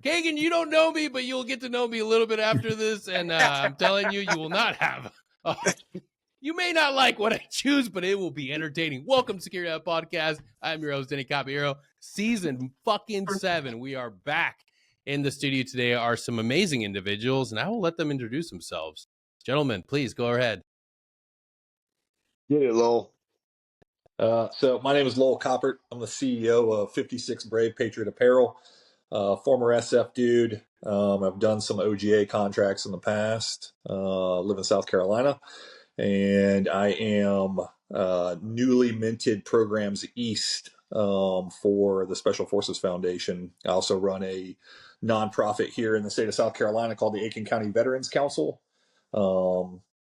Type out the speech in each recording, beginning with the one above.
Kagan, you don't know me, but you'll get to know me a little bit after this, and I'm telling you, you will not have. You may not like what I choose, but it will be entertaining. Welcome to Security Out Podcast. I'm your host, Caballero. Season fucking 7. We are back. In the studio today are some amazing individuals, and I will let them introduce themselves. Gentlemen, please go ahead. Yeah, Lowell. So my name is Lowell Coppert. I'm the CEO of 56 Brave Patriot Apparel, former SF dude. I've done some OGA contracts in the past, live in South Carolina, and I am newly minted Programs East for the Special Forces Foundation. I also run a nonprofit here in the state of South Carolina called the Aiken County Veterans Council.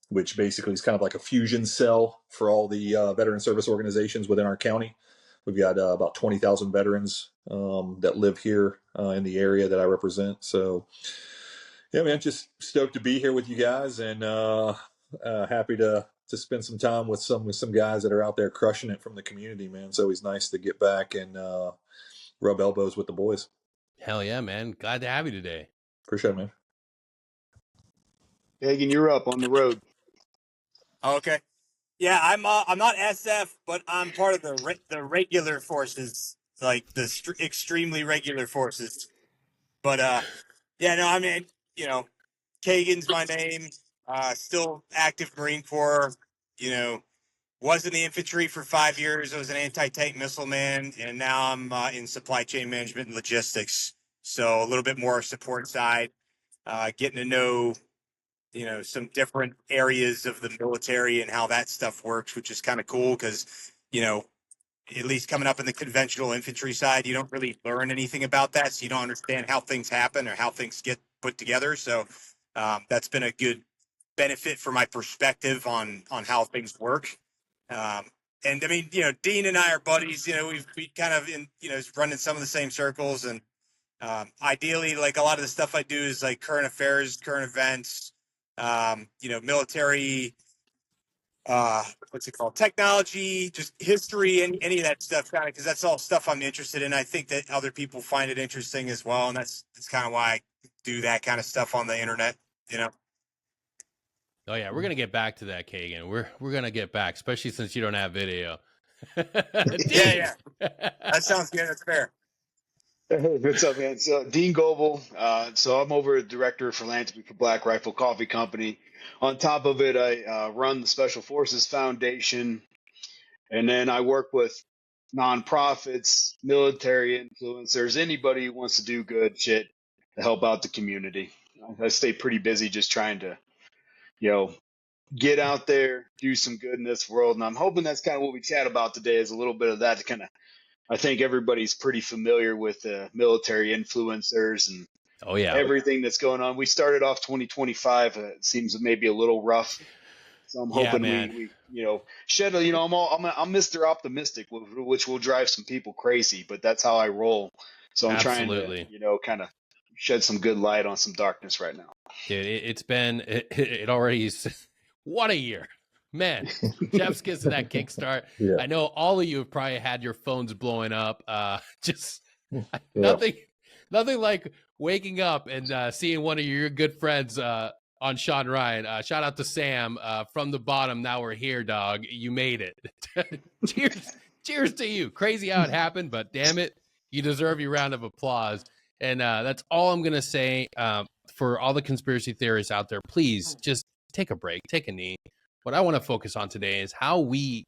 Which basically is kind of like a fusion cell for all the veteran service organizations within our county. We've got about 20,000 veterans that live here in the area that I represent. So, yeah, man, just stoked to be here with you guys, and happy to spend some time with some guys that are out there crushing it from the community, man. It's always nice to get back and rub elbows with the boys. Hell yeah, man. Glad to have you today. Appreciate it, man. Hagen, you're up on the road. Okay. Yeah, I'm not SF, but I'm part of the regular forces, like the extremely regular forces. But yeah, no, I mean, you know, Kagan's my name. Still active Marine Corps. You know, was in the infantry for 5 years. I was an anti-tank missile man, and now I'm in supply chain management and logistics. So a little bit more support side, getting to know, you know, some different areas of the military and how that stuff works, which is kind of cool because, you know, at least coming up in the conventional infantry side, you don't really learn anything about that. So you don't understand how things happen or how things get put together. So that's been a good benefit for my perspective on how things work. And I mean, you know, Dean and I are buddies. You know, we kind of running some of the same circles, and ideally, like a lot of the stuff I do is like current affairs, current events, you know, military, what's it called? Technology, just history, and any of that stuff, kind of, because that's all stuff I'm interested in. I think that other people find it interesting as well, and that's kind of why I do that kind of stuff on the internet, you know. Oh yeah, we're gonna get back to that, Kagan. We're gonna get back, especially since you don't have video. Yeah. That sounds good. That's fair. Hey, what's up, man? So Dean Goebel. So I'm over Director of Philanthropy for Black Rifle Coffee Company. On top of it, I run the Special Forces Foundation, and then I work with nonprofits, military influencers, anybody who wants to do good shit to help out the community. I stay pretty busy just trying to, you know, get out there, do some good in this world. And I'm hoping that's kind of what we chat about today, is a little bit of that to kind of, I think everybody's pretty familiar with military influencers and everything that's going on. We started off 2025. It seems maybe a little rough. So I'm hoping we you know, shed a, you know, I'm Mr. Optimistic, which will drive some people crazy, but that's how I roll. So I'm trying to, you know, kind of shed some good light on some darkness right now. Dude, it already is. What a year, man. Jeff's kissing that kickstart. Yeah. I know all of you have probably had your phones blowing up. Nothing like waking up and seeing one of your good friends on Sean Ryan. Shout out to Sam from the bottom. Now we're here, dog. You made it. Cheers to you. Crazy how it happened, but damn it, you deserve your round of applause. And that's all I'm gonna say. For all the conspiracy theorists out there, please just take a break, take a knee. What I want to focus on today is how we,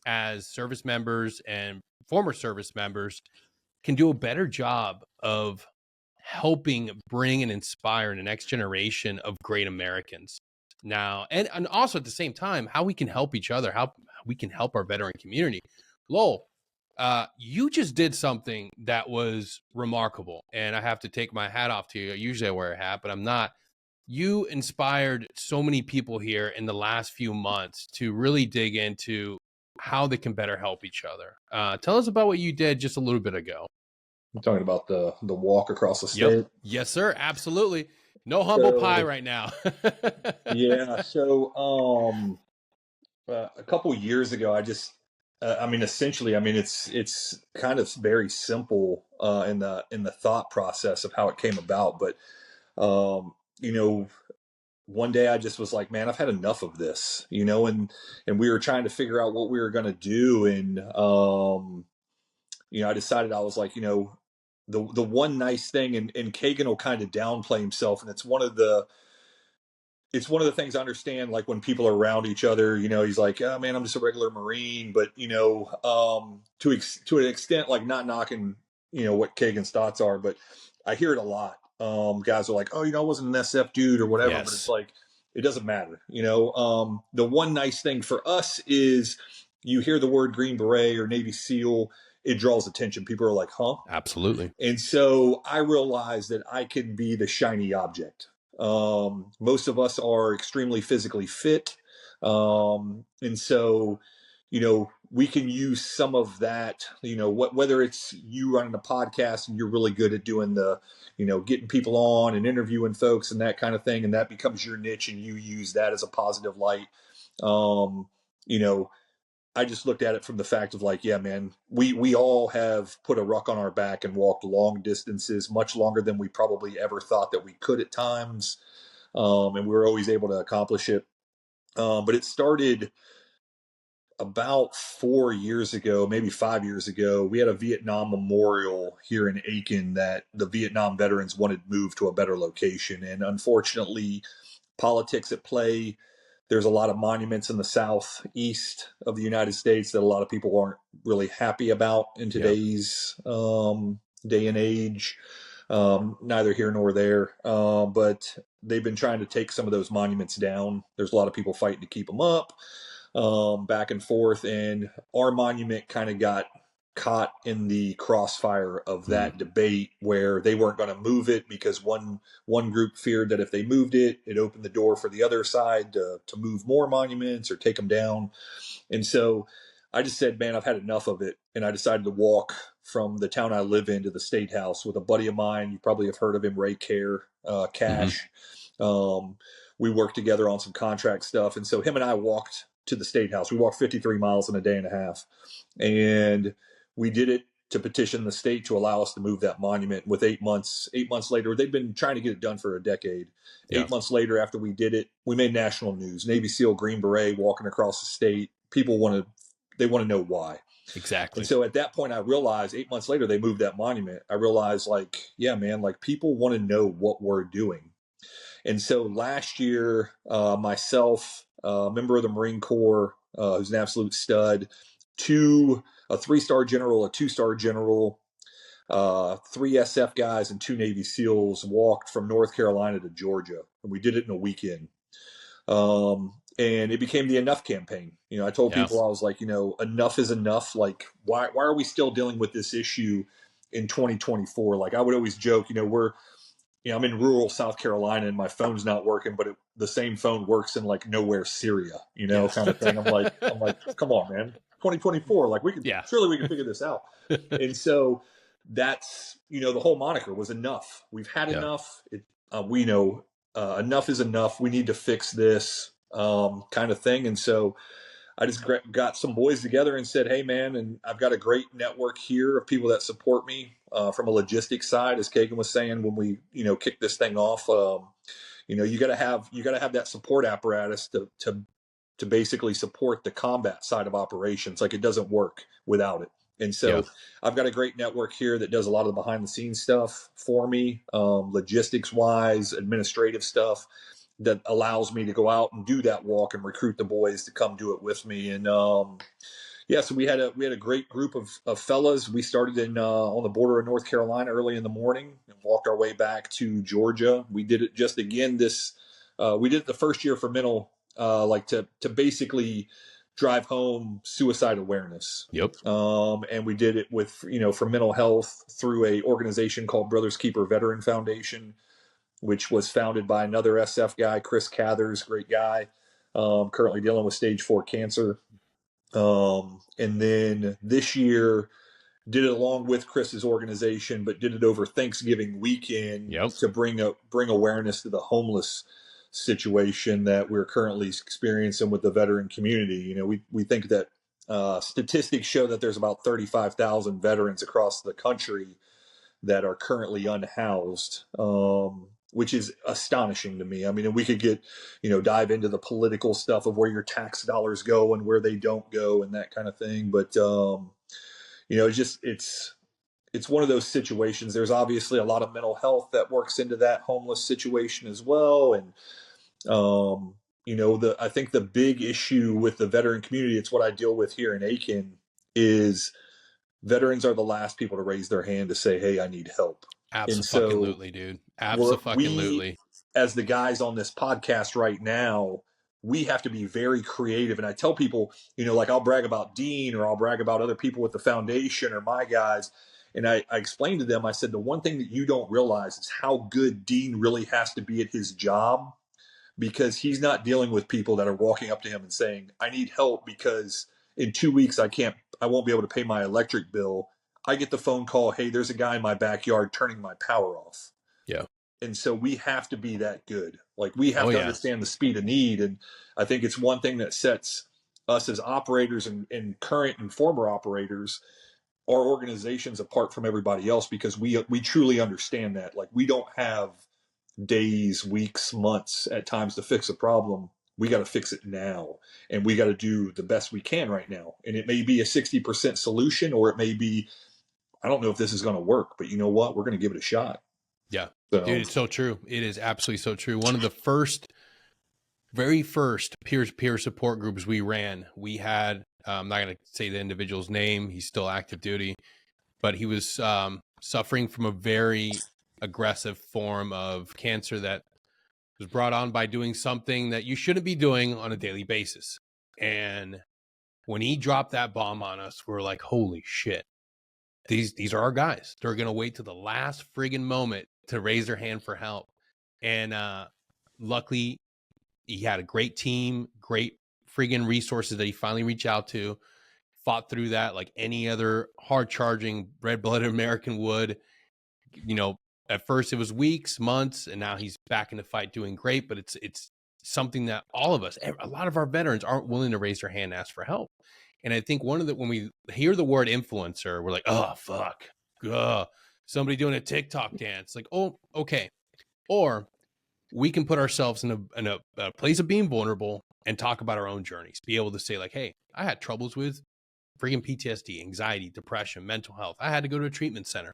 as service members and former service members, can do a better job of helping bring and inspire the next generation of great Americans. Now, and also at the same time, how we can help each other, how we can help our veteran community. Lowell, you just did something that was remarkable, and I have to take my hat off to you. Usually I wear a hat, but I'm not. You inspired so many people here in the last few months to really dig into how they can better help each other. Tell us about what you did just a little bit ago. I'm talking about the walk across the state. Yep. Yes, sir. Absolutely. No humble pie right now. Yeah. So a couple years ago, I mean, essentially, I mean, it's kind of very simple in the thought process of how it came about. But you know, one day I just was like, man, I've had enough of this, you know, and we were trying to figure out what we were going to do, and you know, I decided, I was like, you know, the one nice thing, and Kagan will kind of downplay himself, and it's one of the things I understand, like when people are around each other, you know, he's like, oh man, I'm just a regular Marine. But, you know, to an extent, like not knocking, you know, what Kagan's thoughts are, but I hear it a lot. Guys are like, oh, you know, I wasn't an SF dude or whatever, but it's Yes. like, it doesn't matter. You know, the one nice thing for us is you hear the word Green Beret or Navy SEAL, it draws attention. People are like, huh? Absolutely. And so I realized that I can be the shiny object. Most of us are extremely physically fit. And so, you know, we can use some of that, you know, whether it's you running a podcast and you're really good at doing the, you know, getting people on and interviewing folks and that kind of thing. And that becomes your niche and you use that as a positive light. You know, I just looked at it from the fact of like, yeah, man, we all have put a ruck on our back and walked long distances, much longer than we probably ever thought that we could at times. And we were always able to accomplish it. But it started about 4 years ago, maybe 5 years ago. We had a Vietnam memorial here in Aiken that the Vietnam veterans wanted moved to a better location. And unfortunately, politics at play. There's a lot of monuments in the southeast of the United States that a lot of people aren't really happy about in today's day and age. Neither here nor there. But they've been trying to take some of those monuments down. There's a lot of people fighting to keep them up, back and forth. And our monument kind of got caught in the crossfire of that debate, where they weren't going to move it because one group feared that if they moved it, it opened the door for the other side to move more monuments or take them down. And so I just said, man, I've had enough of it. And I decided to walk from the town I live in to the State House with a buddy of mine. You probably have heard of him, Ray Cash. We worked together on some contract stuff. And so him and I walked to the State House. We walked 53 miles in a day and a half. And we did it to petition the state to allow us to move that monument. With 8 months later, they've been trying to get it done for a decade. 8 months later, after we did it, we made national news. Navy SEAL, Green Beret, walking across the state. People want to know why. Exactly. And so at that point, I realized 8 months later, they moved that monument. I realized, like, yeah, man, like people want to know what we're doing. And so last year, myself, a member of the Marine Corps, who's an absolute stud, a 3-star general, a 2-star general, 3 SF guys, and 2 Navy SEALs walked from North Carolina to Georgia. And we did it in a weekend. And it became the Enough campaign. You know, I told people, I was like, you know, enough is enough. Like, why are we still dealing with this issue in 2024? Like, I would always joke, you know, I'm in rural South Carolina and my phone's not working, but the same phone works in like nowhere Syria, you know, kind of thing. I'm like, come on, man, 2024, like surely we can figure this out. And so that's, you know, the whole moniker was enough. We've had enough. We know enough is enough. We need to fix this, kind of thing. And so I just got some boys together and said, hey, man, and I've got a great network here of people that support me from a logistics side, as Kagan was saying, when we, you know, kick this thing off. You know, you got to have that support apparatus to basically support the combat side of operations. Like, it doesn't work without it. And so I've got a great network here that does a lot of the behind the scenes stuff for me, logistics wise, administrative stuff, that allows me to go out and do that walk and recruit the boys to come do it with me. And so we had a great group of fellas. We started on the border of North Carolina early in the morning and walked our way back to Georgia. We did it just again we did it the first year for mental, like to basically drive home suicide awareness. And we did it with, you know, for mental health through a organization called Brothers Keeper Veteran Foundation, which was founded by another SF guy, Chris Cathers, great guy, currently dealing with stage 4 cancer. And then this year did it along with Chris's organization, but did it over Thanksgiving weekend to bring awareness to the homeless situation that we're currently experiencing with the veteran community. You know, we think that Statistics show that there's about 35,000 veterans across the country that are currently unhoused, which is astonishing to me. I mean, and we could get, dive into the political stuff of where your tax dollars go and where they don't go and that kind of thing. But, it's one of those situations. There's obviously a lot of mental health that works into that homeless situation as well. And, I think the big issue with the veteran community, it's what I deal with here in Aiken, is veterans are the last people to raise their hand to say, "Hey, I need help." And so Absolutely, dude. Absolutely. we, as the guys on this podcast right now, we have to be very creative. And I tell people, like I'll brag about Dean or I'll brag about other people with the foundation or my guys. And I explained to them, I said, the one thing that you don't realize is how good Dean really has to be at his job, because he's not dealing with people that are walking up to him and saying, "I need help because in 2 weeks I won't be able to pay my electric bill." I get the phone call, "Hey, there's a guy in my backyard turning my power off." Yeah. And so we have to be that good. Like, we have to understand the speed of need. And I think it's one thing that sets us as operators and current and former operators, our organizations, apart from everybody else, because we truly understand that. Like, we don't have days, weeks, months at times to fix a problem. We got to fix it now, and we got to do the best we can right now. And it may be a 60% solution, or it may be, I don't know if this is going to work, but you know what? We're going to give it a shot. Yeah. So, Dude, it's so true. It is absolutely so true. One of the very first peer support groups we ran, we had, I'm not going to say the individual's name. He's still active duty, but he was suffering from a very aggressive form of cancer that was brought on by doing something that you shouldn't be doing on a daily basis. And when he dropped that bomb on us, we're like, holy shit. These are our guys. They're going to wait to the last friggin' moment to raise their hand for help. And luckily, he had a great team, great friggin' resources that he finally reached out to, fought through that like any other hard-charging, red-blooded American would. At first it was weeks, months, and now he's back in the fight doing great. But it's something that all of us, a lot of our veterans aren't willing to raise their hand and ask for help. And I think when we hear the word influencer, we're like, oh, fuck. Somebody doing a TikTok dance. Like, oh, okay. Or we can put ourselves in a place of being vulnerable and talk about our own journeys. Be able to say like, hey, I had troubles with freaking PTSD, anxiety, depression, mental health. I had to go to a treatment center.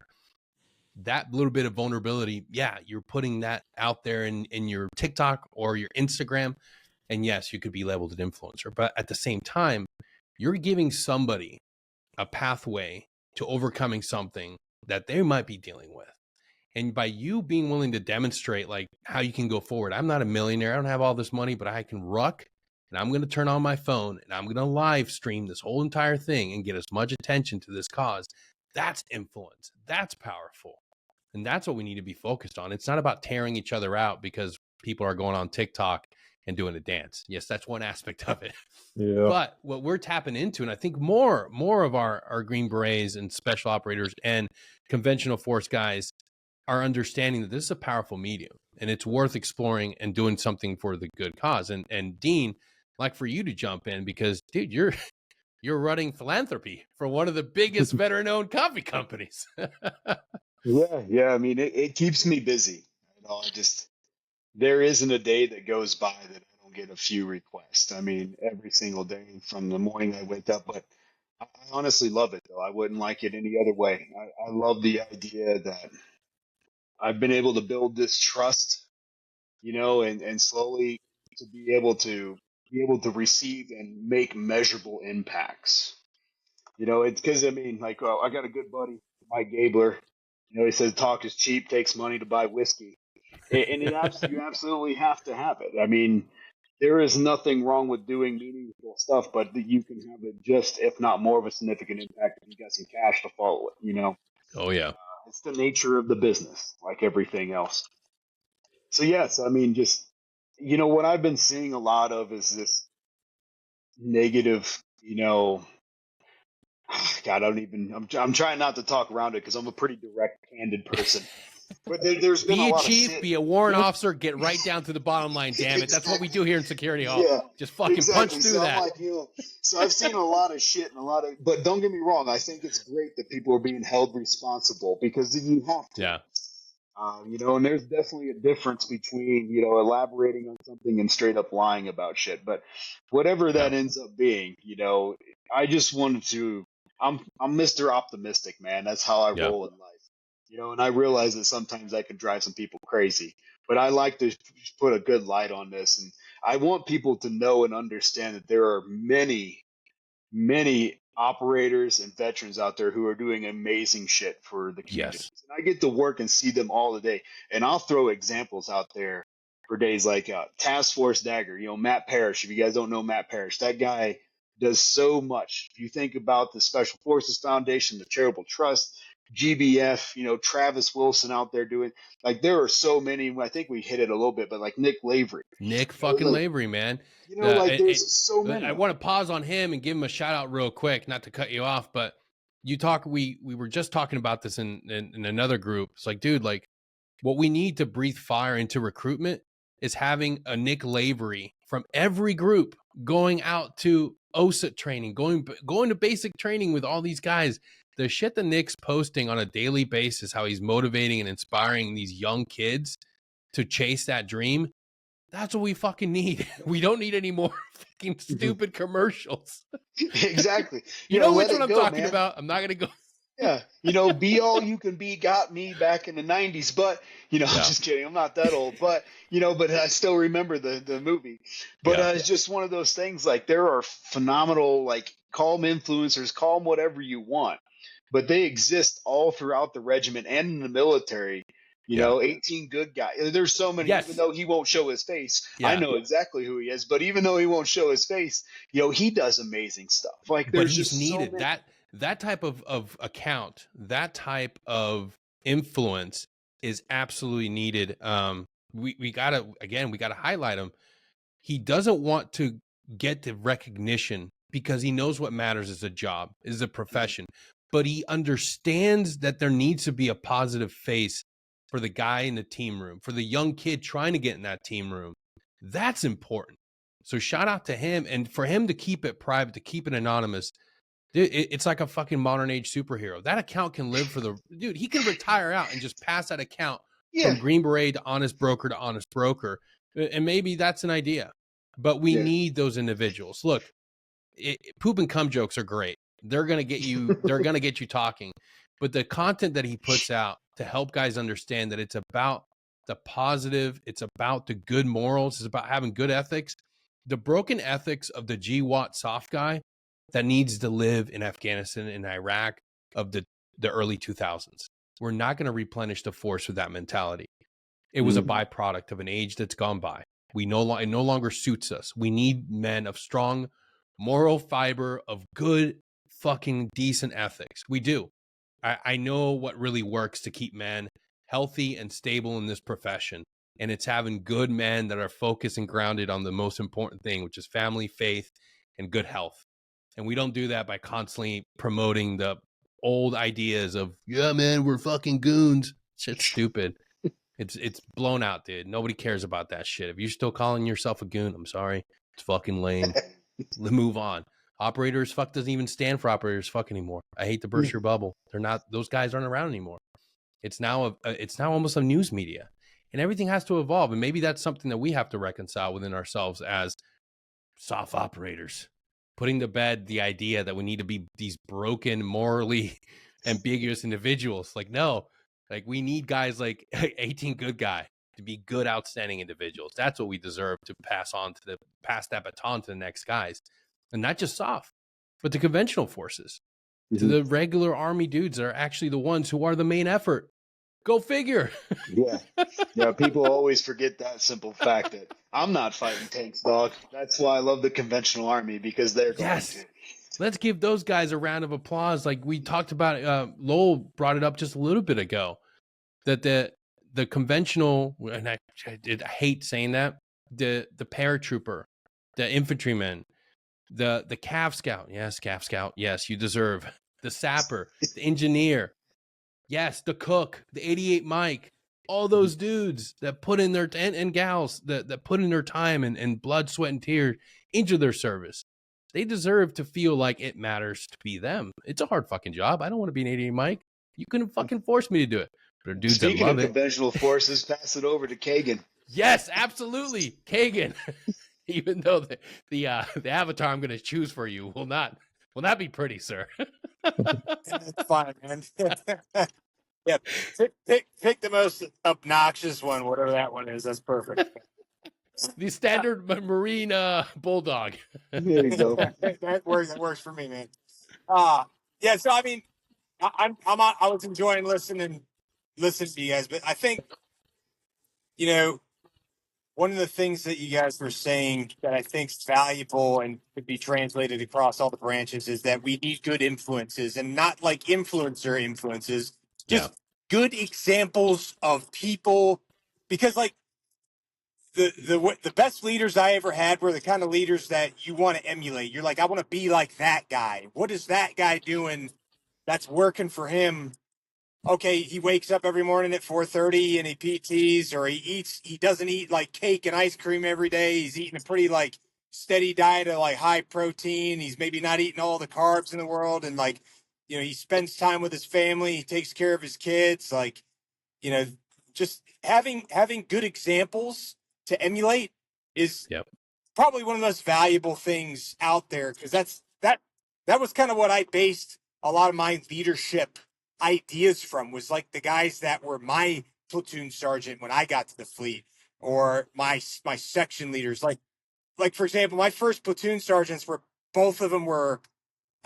That little bit of vulnerability, yeah, you're putting that out there in your TikTok or your Instagram. And yes, you could be labeled an influencer. But at the same time, you're giving somebody a pathway to overcoming something that they might be dealing with. And by you being willing to demonstrate like how you can go forward, I'm not a millionaire. I don't have all this money, but I can ruck, and I'm going to turn on my phone and I'm going to live stream this whole entire thing and get as much attention to this cause. That's influence. That's powerful. And that's what we need to be focused on. It's not about tearing each other out because people are going on TikTok and doing a dance. Yes, that's one aspect of it. yeah. But what we're tapping into, and I think more of our Green Berets and special operators and conventional force guys are understanding that this is a powerful medium and it's worth exploring and doing something for the good cause. And Dean, like for you to jump in because, dude, you're running Philanthropy for one of the biggest veteran-owned coffee companies. Yeah. I mean, it keeps me busy. There isn't a day that goes by that I don't get a few requests. I mean, every single day from the morning I wake up. But I honestly love it, though. I wouldn't like it any other way. I love the idea that I've been able to build this trust, and slowly to be able to receive and make measurable impacts. It's because I mean, like, I got a good buddy, Mike Gabler. He says talk is cheap, takes money to buy whiskey, and you absolutely have to have it. I mean, there is nothing wrong with doing meaningful stuff, but you can have it just, if not more, of a significant impact if you got some cash to follow it. Oh yeah. It's the nature of the business, like everything else. So yes, I mean, just what I've been seeing a lot of is this negative, God, I'm trying not to talk around it because I'm a pretty direct, candid person. But there's been Be a a lot of chief, shit. be a warrant officer, get right down to the bottom line, damn it. That's what we do here in Security Hall. Yeah, Just fucking punch exactly. through So I'm that. like, so I've seen a lot of shit and but don't get me wrong. I think it's great that people are being held responsible because you have to. Yeah. And there's definitely a difference between, elaborating on something and straight up lying about shit. But whatever that ends up being, I just wanted to. I'm Mr. Optimistic, man. That's how I Yeah. roll in life. And I realize that sometimes I can drive some people crazy, but I like to put a good light on this, and I want people to know and understand that there are many operators and veterans out there who are doing amazing shit for the communities. Yes. And I get to work and see them all the day. And I'll throw examples out there for days like Task Force Dagger, Matt Parrish. If you guys don't know Matt Parrish, that guy does so much. If you think about the Special Forces Foundation, the Charitable Trust, GBF, Travis Wilson out there doing, like, there are so many. I think we hit it a little bit, but like Nick Lavery. Nick fucking Lavery, man. There's so many. I want to pause on him and give him a shout out real quick, not to cut you off, but we were just talking about this in another group. It's like, dude, like what we need to breathe fire into recruitment is having a Nick Lavery from every group going out to OSA training, going to basic training with all these guys. The shit that Nick's posting on a daily basis, how he's motivating and inspiring these young kids to chase that dream. That's what we fucking need. We don't need any more fucking stupid commercials. Exactly. You know which one I'm talking about. I'm not going to go. Yeah. Be all you can be got me back in the 90s. But, just kidding. I'm not that old. But, but I still remember the movie. But it's just one of those things. Like, there are phenomenal, like, call them influencers, call them whatever you want. But they exist all throughout the regiment and in the military. 18 good guys. There's so many, even though he won't show his face. I know exactly who he is, but even though he won't show his face, he does amazing stuff. Like, there's just needed so many. that type of account, that type of influence is absolutely needed. We gotta highlight him. He doesn't want to get the recognition because he knows what matters is a job, is a profession, but he understands that there needs to be a positive face for the guy in the team room, for the young kid trying to get in that team room. That's important. So shout out to him, and for him to keep it private, to keep it anonymous. It's like a fucking modern age superhero. That account can live for dude. He can retire out and just pass that account from Green Beret to honest broker. And maybe that's an idea, but we need those individuals. Look, poop and cum jokes are great. They're going to get you, talking, but the content that he puts out to help guys understand that it's about the positive, it's about the good morals, it's about having good ethics. The broken ethics of the GWAT soft guy that needs to live in Afghanistan and Iraq of the early 2000s. We're not going to replenish the force with that mentality. It was a byproduct of an age that's gone by. It no longer suits us. We need men of strong moral fiber, of good fucking decent ethics. We do. I know what really works to keep men healthy and stable in this profession. And it's having good men that are focused and grounded on the most important thing, which is family, faith, and good health. And we don't do that by constantly promoting the old ideas of, yeah, man, we're fucking goons. Shit's stupid. It's blown out, dude. Nobody cares about that shit. If you're still calling yourself a goon, I'm sorry. It's fucking lame. Move on. Operators fuck doesn't even stand for operators fuck anymore. I hate to burst your bubble. They're not, those guys aren't around anymore. It's now almost a news media, and everything has to evolve. And maybe that's something that we have to reconcile within ourselves as soft operators, putting to bed the idea that we need to be these broken, morally ambiguous individuals. Like, no, like we need guys like 18 good guy to be good, outstanding individuals. That's what we deserve to pass that baton to the next guys. And not just soft, but the conventional forces, to the regular Army dudes that are actually the ones who are the main effort. Go figure. Yeah. People always forget that simple fact that I'm not fighting tanks, dog. That's why I love the conventional Army, because they're going to. Let's give those guys a round of applause. Like we talked about, Lowell brought it up just a little bit ago, that the conventional, and I hate saying that, the paratrooper, the infantryman, the Cav Scout. Yes, Cav Scout. Yes, you deserve. The sapper, the engineer. Yes, the cook, the 88 Mike, all those dudes that put in their and gals that put in their time and blood, sweat, and tears into their service. They deserve to feel like it matters to be them. It's a hard fucking job. I don't want to be an 88 Mike. You couldn't fucking force me to do it. But dudes that Speaking love of it. conventional forces, pass it over to Kagan. Yes, absolutely. Kagan. Even though the avatar I'm going to choose for you will not be pretty, sir. It's fine, man. Yeah, pick the most obnoxious one, whatever that one is. That's perfect. The standard marine bulldog. There you go. That works for me, man. Yeah. So I mean, I was enjoying listening to you guys, but I think, you know, one of the things that you guys were saying that I think is valuable and could be translated across all the branches is that we need good influences, and not like influencer influences, just good examples of people, because like the best leaders I ever had were the kind of leaders that you want to emulate. You're like, I want to be like that guy. What is that guy doing that's working for him? Okay, he wakes up every morning at 4:30 and he PTs, or he doesn't eat like cake and ice cream every day. He's eating a pretty like steady diet of like high protein. He's maybe not eating all the carbs in the world, and like, you know, he spends time with his family, he takes care of his kids, like, you know, just having good examples to emulate is probably one of the most valuable things out there, because that was kind of what I based a lot of my leadership ideas from, was like the guys that were my platoon sergeant when I got to the fleet, or my section leaders. Like for example, my first platoon sergeants were, both of them were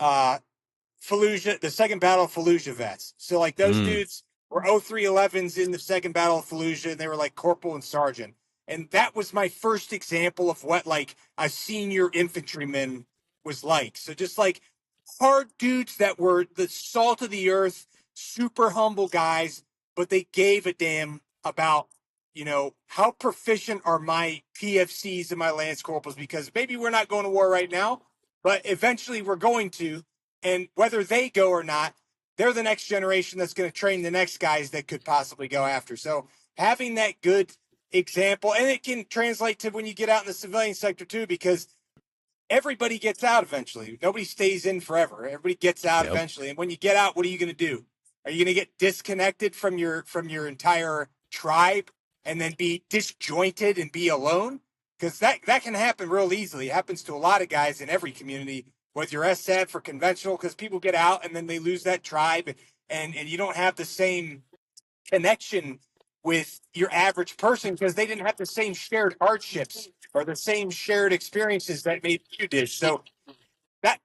Fallujah, the second battle of Fallujah vets. So like those dudes were 0311s in the second battle of Fallujah, and they were like corporal and sergeant. And that was my first example of what like a senior infantryman was like. So just like hard dudes that were the salt of the earth, super humble guys, but they gave a damn about, you know, how proficient are my PFCs and my lance corporals, because maybe we're not going to war right now, but eventually we're going to. And whether they go or not, they're the next generation that's going to train the next guys that could possibly go after. So having that good example, and it can translate to when you get out in the civilian sector too, because everybody gets out eventually. Nobody stays in forever. Everybody gets out eventually. And when you get out, what are you going to do? Are you going to get disconnected from your entire tribe and then be disjointed and be alone? Because that can happen real easily. It happens to a lot of guys in every community, whether you're SF or conventional, because people get out and then they lose that tribe, and you don't have the same connection with your average person because they didn't have the same shared hardships or the same shared experiences that maybe you did. So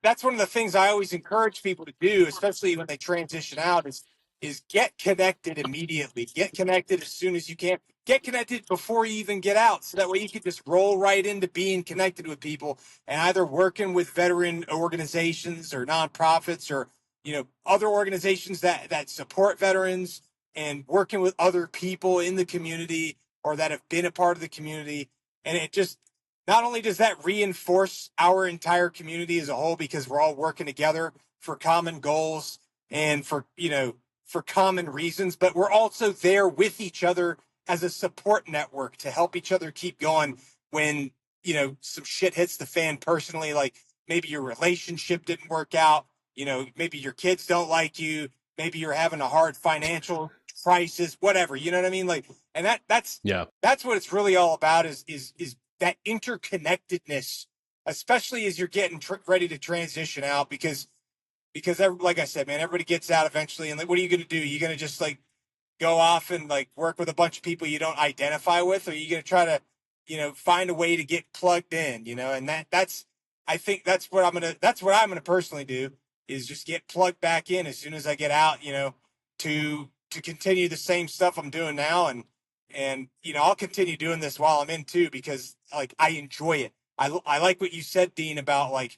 that's one of the things I always encourage people to do, especially when they transition out, is get connected immediately. Get connected as soon as you can. Get connected before you even get out, so that way you can just roll right into being connected with people, and either working with veteran organizations or nonprofits, or, you know, other organizations that support veterans, and working with other people in the community or that have been a part of the community. And it just, not only does that reinforce our entire community as a whole, because we're all working together for common goals and for, you know, for common reasons, but we're also there with each other as a support network to help each other keep going when, you know, some shit hits the fan personally, like maybe your relationship didn't work out, you know, maybe your kids don't like you, maybe you're having a hard financial crisis, whatever, you know what I mean? Like, and that's what it's really all about, is that interconnectedness, especially as you're getting ready to transition out, because like I said, man, everybody gets out eventually, and like, what are you going to do? You're going to just like go off and like work with a bunch of people you don't identify with, or are you going to try to, you know, find a way to get plugged in, you know? And that's, I think that's what I'm going to personally do, is just get plugged back in as soon as I get out, you know, to continue the same stuff I'm doing now. And, you know, I'll continue doing this while I'm in too, because like, I enjoy it. I like what you said, Dean, about like,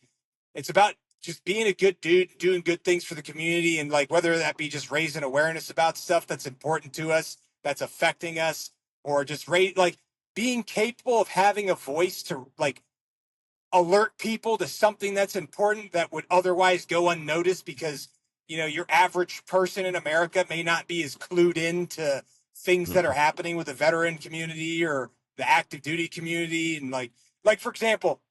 it's about just being a good dude, doing good things for the community. And like, whether that be just raising awareness about stuff that's important to us, that's affecting us, or just like being capable of having a voice to like alert people to something that's important that would otherwise go unnoticed, because, you know, your average person in America may not be as clued in to things that are happening with the veteran community or the active duty community. And like for example,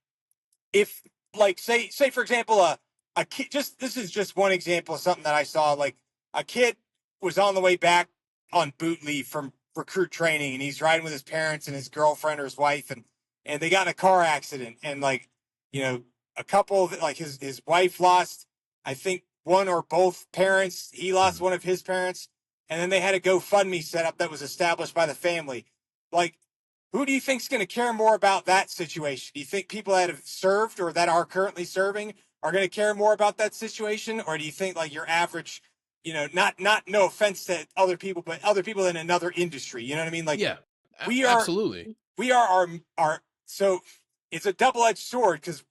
if like say for example, a kid, this is just one example of something that I saw. Like a kid was on the way back on boot leave from recruit training, and he's riding with his parents and his girlfriend or his wife, and they got in a car accident, and like, you know, a couple of, like his wife lost, I think, one or both parents. He lost one of his parents, and then they had a GoFundMe set up that was established by the family. Like, who do you think's going to care more about that situation? Do you think people that have served or that are currently serving are going to care more about that situation, or do you think like your average, you know, not no offense to other people, but other people in another industry, you know what I mean? Like, Yeah, absolutely. We are our so it's a double-edged sword, because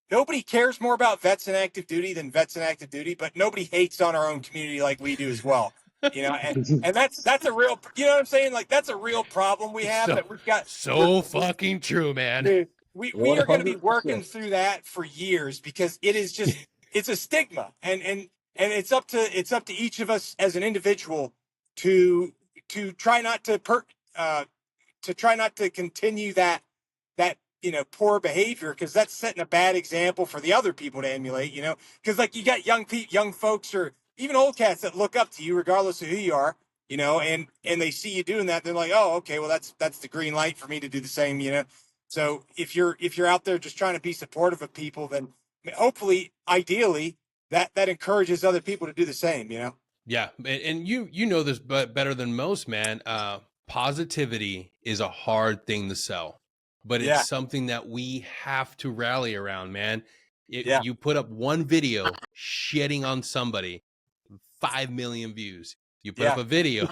nobody cares more about vets and active duty than vets and active duty, but nobody hates on our own community like we do as well. You know, and that's a real, you know what I'm saying? Like, that's a real problem we have, that we've got. Fucking true, man. Dude, we are going to be 100%. working through that for years, because it is just, it's a stigma, and it's up to each of us as an individual to try not to try not to continue that you know, poor behavior, because that's setting a bad example for the other people to emulate, you know, because like you got young folks or even old cats that look up to you regardless of who you are, you know, and they see you doing that, they're like, oh, okay, well that's the green light for me to do the same, you know. So if you're out there just trying to be supportive of people, then hopefully, ideally, that encourages other people to do the same, you know. Yeah, and you know this better than most, man. Positivity is a hard thing to sell, but it's something that we have to rally around, man. You put up one video shitting on somebody, 5 million views. You put up a video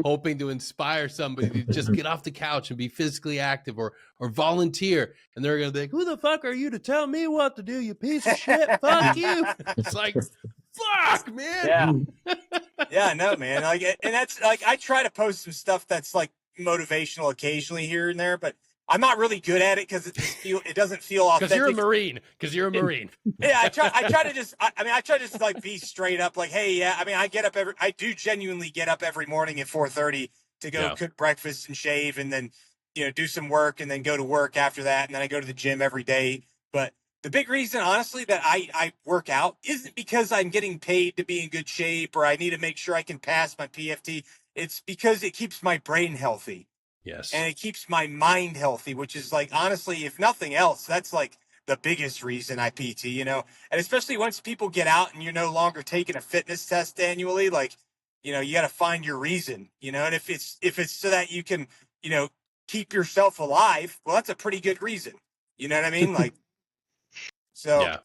hoping to inspire somebody to just get off the couch and be physically active or volunteer, and they're gonna be like, who the fuck are you to tell me what to do, you piece of shit? Fuck you. It's like, fuck, man. Yeah, no, man. Like, and that's like, I try to post some stuff that's like motivational occasionally here and there, but I'm not really good at it because it doesn't feel authentic. Because you're a Marine. Yeah, I try to just, I try to just like be straight up, like, hey, yeah, I mean, I do genuinely get up every morning at 4:30 to go cook breakfast and shave, and then, you know, do some work, and then go to work after that, and then I go to the gym every day. But the big reason, honestly, that I work out isn't because I'm getting paid to be in good shape or I need to make sure I can pass my PFT. It's because it keeps my brain healthy. Yes. And it keeps my mind healthy, which is like, honestly, if nothing else, that's like the biggest reason I PT, you know. And especially once people get out and you're no longer taking a fitness test annually, like, you know, you got to find your reason, you know. And if it's so that you can, you know, keep yourself alive, well, that's a pretty good reason. You know what I mean? Like, so I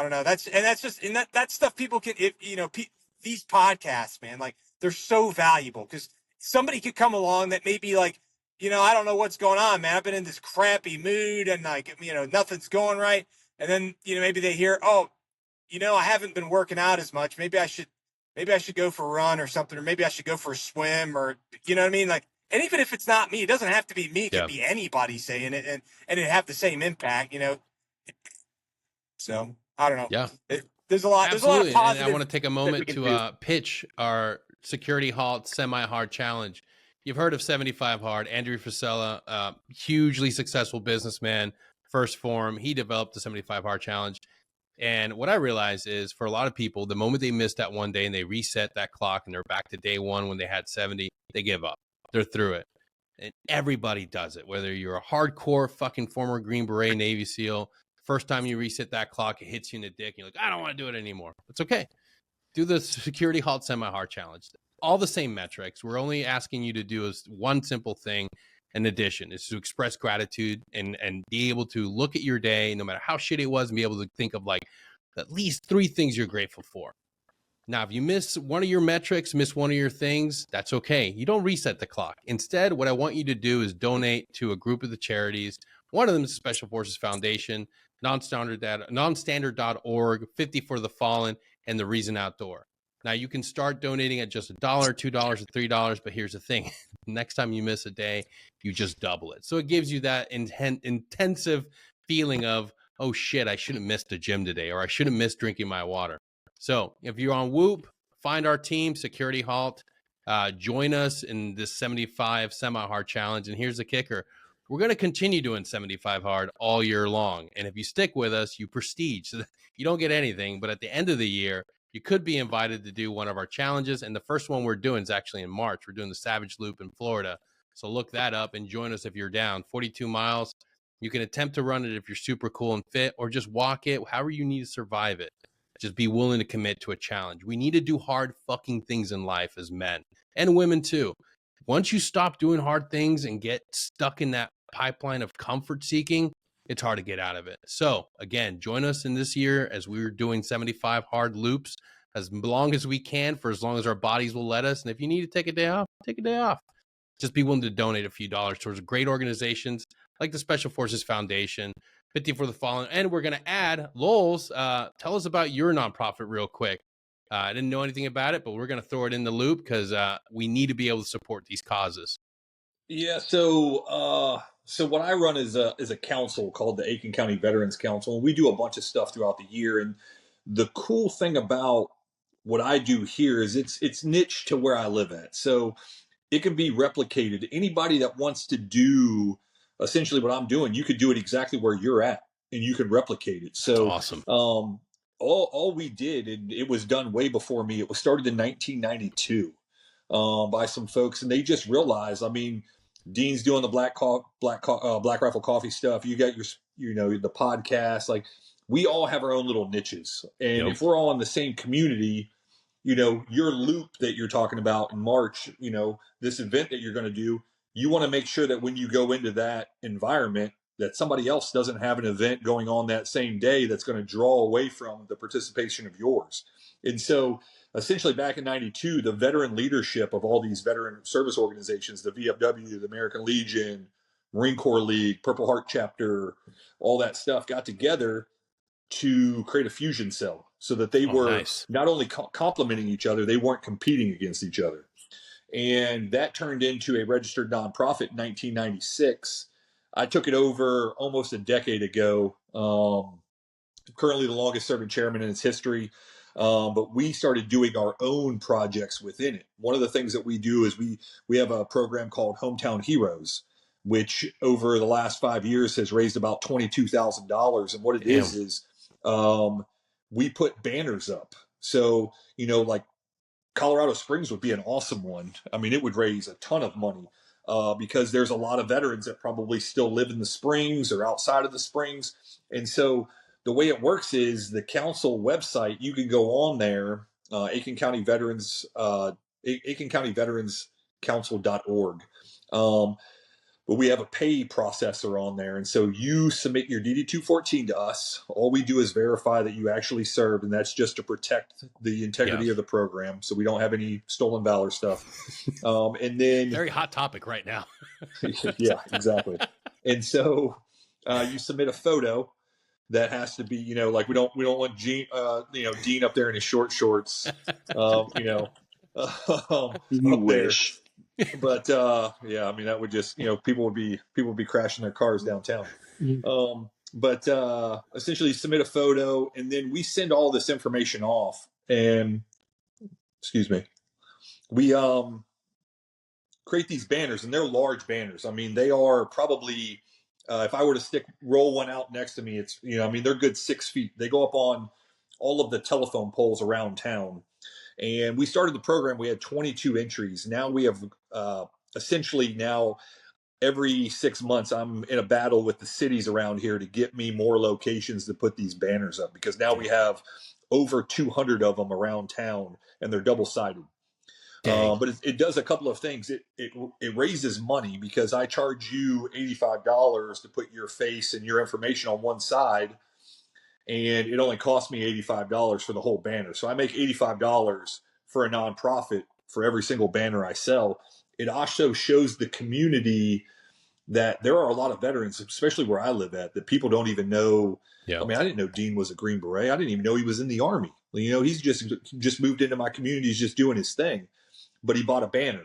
don't know. That's just, and that stuff people can, if, you know, these podcasts, man, like, they're so valuable, because somebody could come along that may be like, you know, I don't know what's going on, man. I've been in this crappy mood, and like, you know, nothing's going right. And then, you know, maybe they hear, oh, you know, I haven't been working out as much. Maybe I should go for a run or something, or maybe I should go for a swim, or, you know what I mean? Like, and even if it's not me, it doesn't have to be me. It could be anybody saying it, and it have the same impact, you know? So I don't know. Yeah. There's a lot. Absolutely. There's a lot of positive. And I want to take a moment to pitch our Security Halt semi-hard challenge. You've heard of 75 Hard. Andrew Frisella, hugely successful businessman, first form. He developed the 75 Hard challenge. And what I realized is, for a lot of people, the moment they miss that one day and they reset that clock and they're back to day one when they had 70, they give up. They're through it. And everybody does it, whether you're a hardcore fucking former Green Beret Navy SEAL. First time you reset that clock, it hits you in the dick. You're like, I don't want to do it anymore. It's okay. Do the Security Halt semi-hard challenge. All the same metrics. We're only asking you to do is one simple thing. In addition, is to express gratitude and be able to look at your day, no matter how shitty it was, and be able to think of like at least 3 things you're grateful for. Now, if you miss one of your metrics, miss one of your things, that's okay. You don't reset the clock. Instead, what I want you to do is donate to a group of the charities. One of them is Special Forces Foundation, nonstandard.org, 50 for the Fallen, and the Reason Outdoor. Now, you can start donating at just $1, $2, or $3, but here's the thing. Next time you miss a day, you just double it. So it gives you that intensive feeling of, oh shit, I shouldn't miss the gym today, or I shouldn't miss drinking my water. So if you're on Whoop, find our team, Security Halt, Join us in this 75 semi-hard challenge. And here's the kicker. We're going to continue doing 75 hard all year long. And if you stick with us, you prestige. So you don't get anything, but at the end of the year, you could be invited to do one of our challenges. And the first one we're doing is actually in March. We're doing the Savage Loop in Florida. So look that up and join us if you're down. 42 miles. You can attempt to run it if you're super cool and fit, or just walk it, however you need to survive it. Just be willing to commit to a challenge. We need to do hard fucking things in life as men and women too. Once you stop doing hard things and get stuck in that pipeline of comfort seeking, it's hard to get out of it. So again, join us in this year as we're doing 75 hard loops as long as we can, for as long as our bodies will let us. And if you need to take a day off, take a day off. Just be willing to donate a few dollars towards great organizations like the Special Forces Foundation, 50 for the Fallen. And we're going to add, Lols, tell us about your nonprofit real quick. I didn't know anything about it, but we're going to throw it in the loop because we need to be able to support these causes. Yeah. So what I run is a council called the Aiken County Veterans Council, and we do a bunch of stuff throughout the year. And the cool thing about what I do here is it's niche to where I live at. So it can be replicated. Anybody that wants to do essentially what I'm doing, you could do it exactly where you're at, and you could replicate it. So That's awesome. All we did, and it was done way before me. It was started in 1992 by some folks, and they just realized. I mean, Dean's doing the Black Rifle Coffee stuff. You got your the podcast. Like, we all have our own little niches, and if we're all in the same community, your loop that you're talking about in March, this event that you're going to do, you want to make sure that when you go into that environment, that somebody else doesn't have an event going on that same day that's going to draw away from the participation of yours. And so essentially back in 92, the veteran leadership of all these veteran service organizations, the VFW, the American Legion, Marine Corps League, Purple Heart Chapter, all that stuff got together to create a fusion cell so that they were not only complementing each other, they weren't competing against each other. And that turned into a registered nonprofit in 1996. I took it over almost a decade ago. Currently the longest serving chairman in its history. But we started doing our own projects within it. One of the things that we do is we have a program called Hometown Heroes, which over the last 5 years has raised about $22,000. And what it is we put banners up. So, like Colorado Springs would be an awesome one. I mean, it would raise a ton of money because there's a lot of veterans that probably still live in the Springs or outside of the Springs. And so the way it works is the council website, you can go on there, Aiken County Veterans, Aiken County Veterans Council.org. But we have a pay processor on there. And so you submit your DD-214 to us. All we do is verify that you actually served, and that's just to protect the integrity of the program. So we don't have any stolen valor stuff. And then very hot topic right now. Yeah, exactly. And so you submit a photo that has to be, like we don't want Dean up there in his short shorts, You wish. But yeah, I mean, that would just, people would be crashing their cars downtown. But essentially submit a photo, and then we send all this information off, and we create these banners, and they're large banners. I mean, they are probably if I were to roll one out next to me, it's they're good 6 feet. They go up on all of the telephone poles around town. And we started the program, we had 22 entries. Now we have essentially every 6 months, I'm in a battle with the cities around here to get me more locations to put these banners up, because now we have over 200 of them around town, and they're double-sided. But it does a couple of things. It raises money, because I charge you $85 to put your face and your information on one side, and it only cost me $85 for the whole banner. So I make $85 for a nonprofit for every single banner I sell. It also shows the community that there are a lot of veterans, especially where I live at, that people don't even know. I mean, I didn't know Dean was a Green Beret. I didn't even know he was in the Army. He's just moved into my community. He's just doing his thing, but he bought a banner.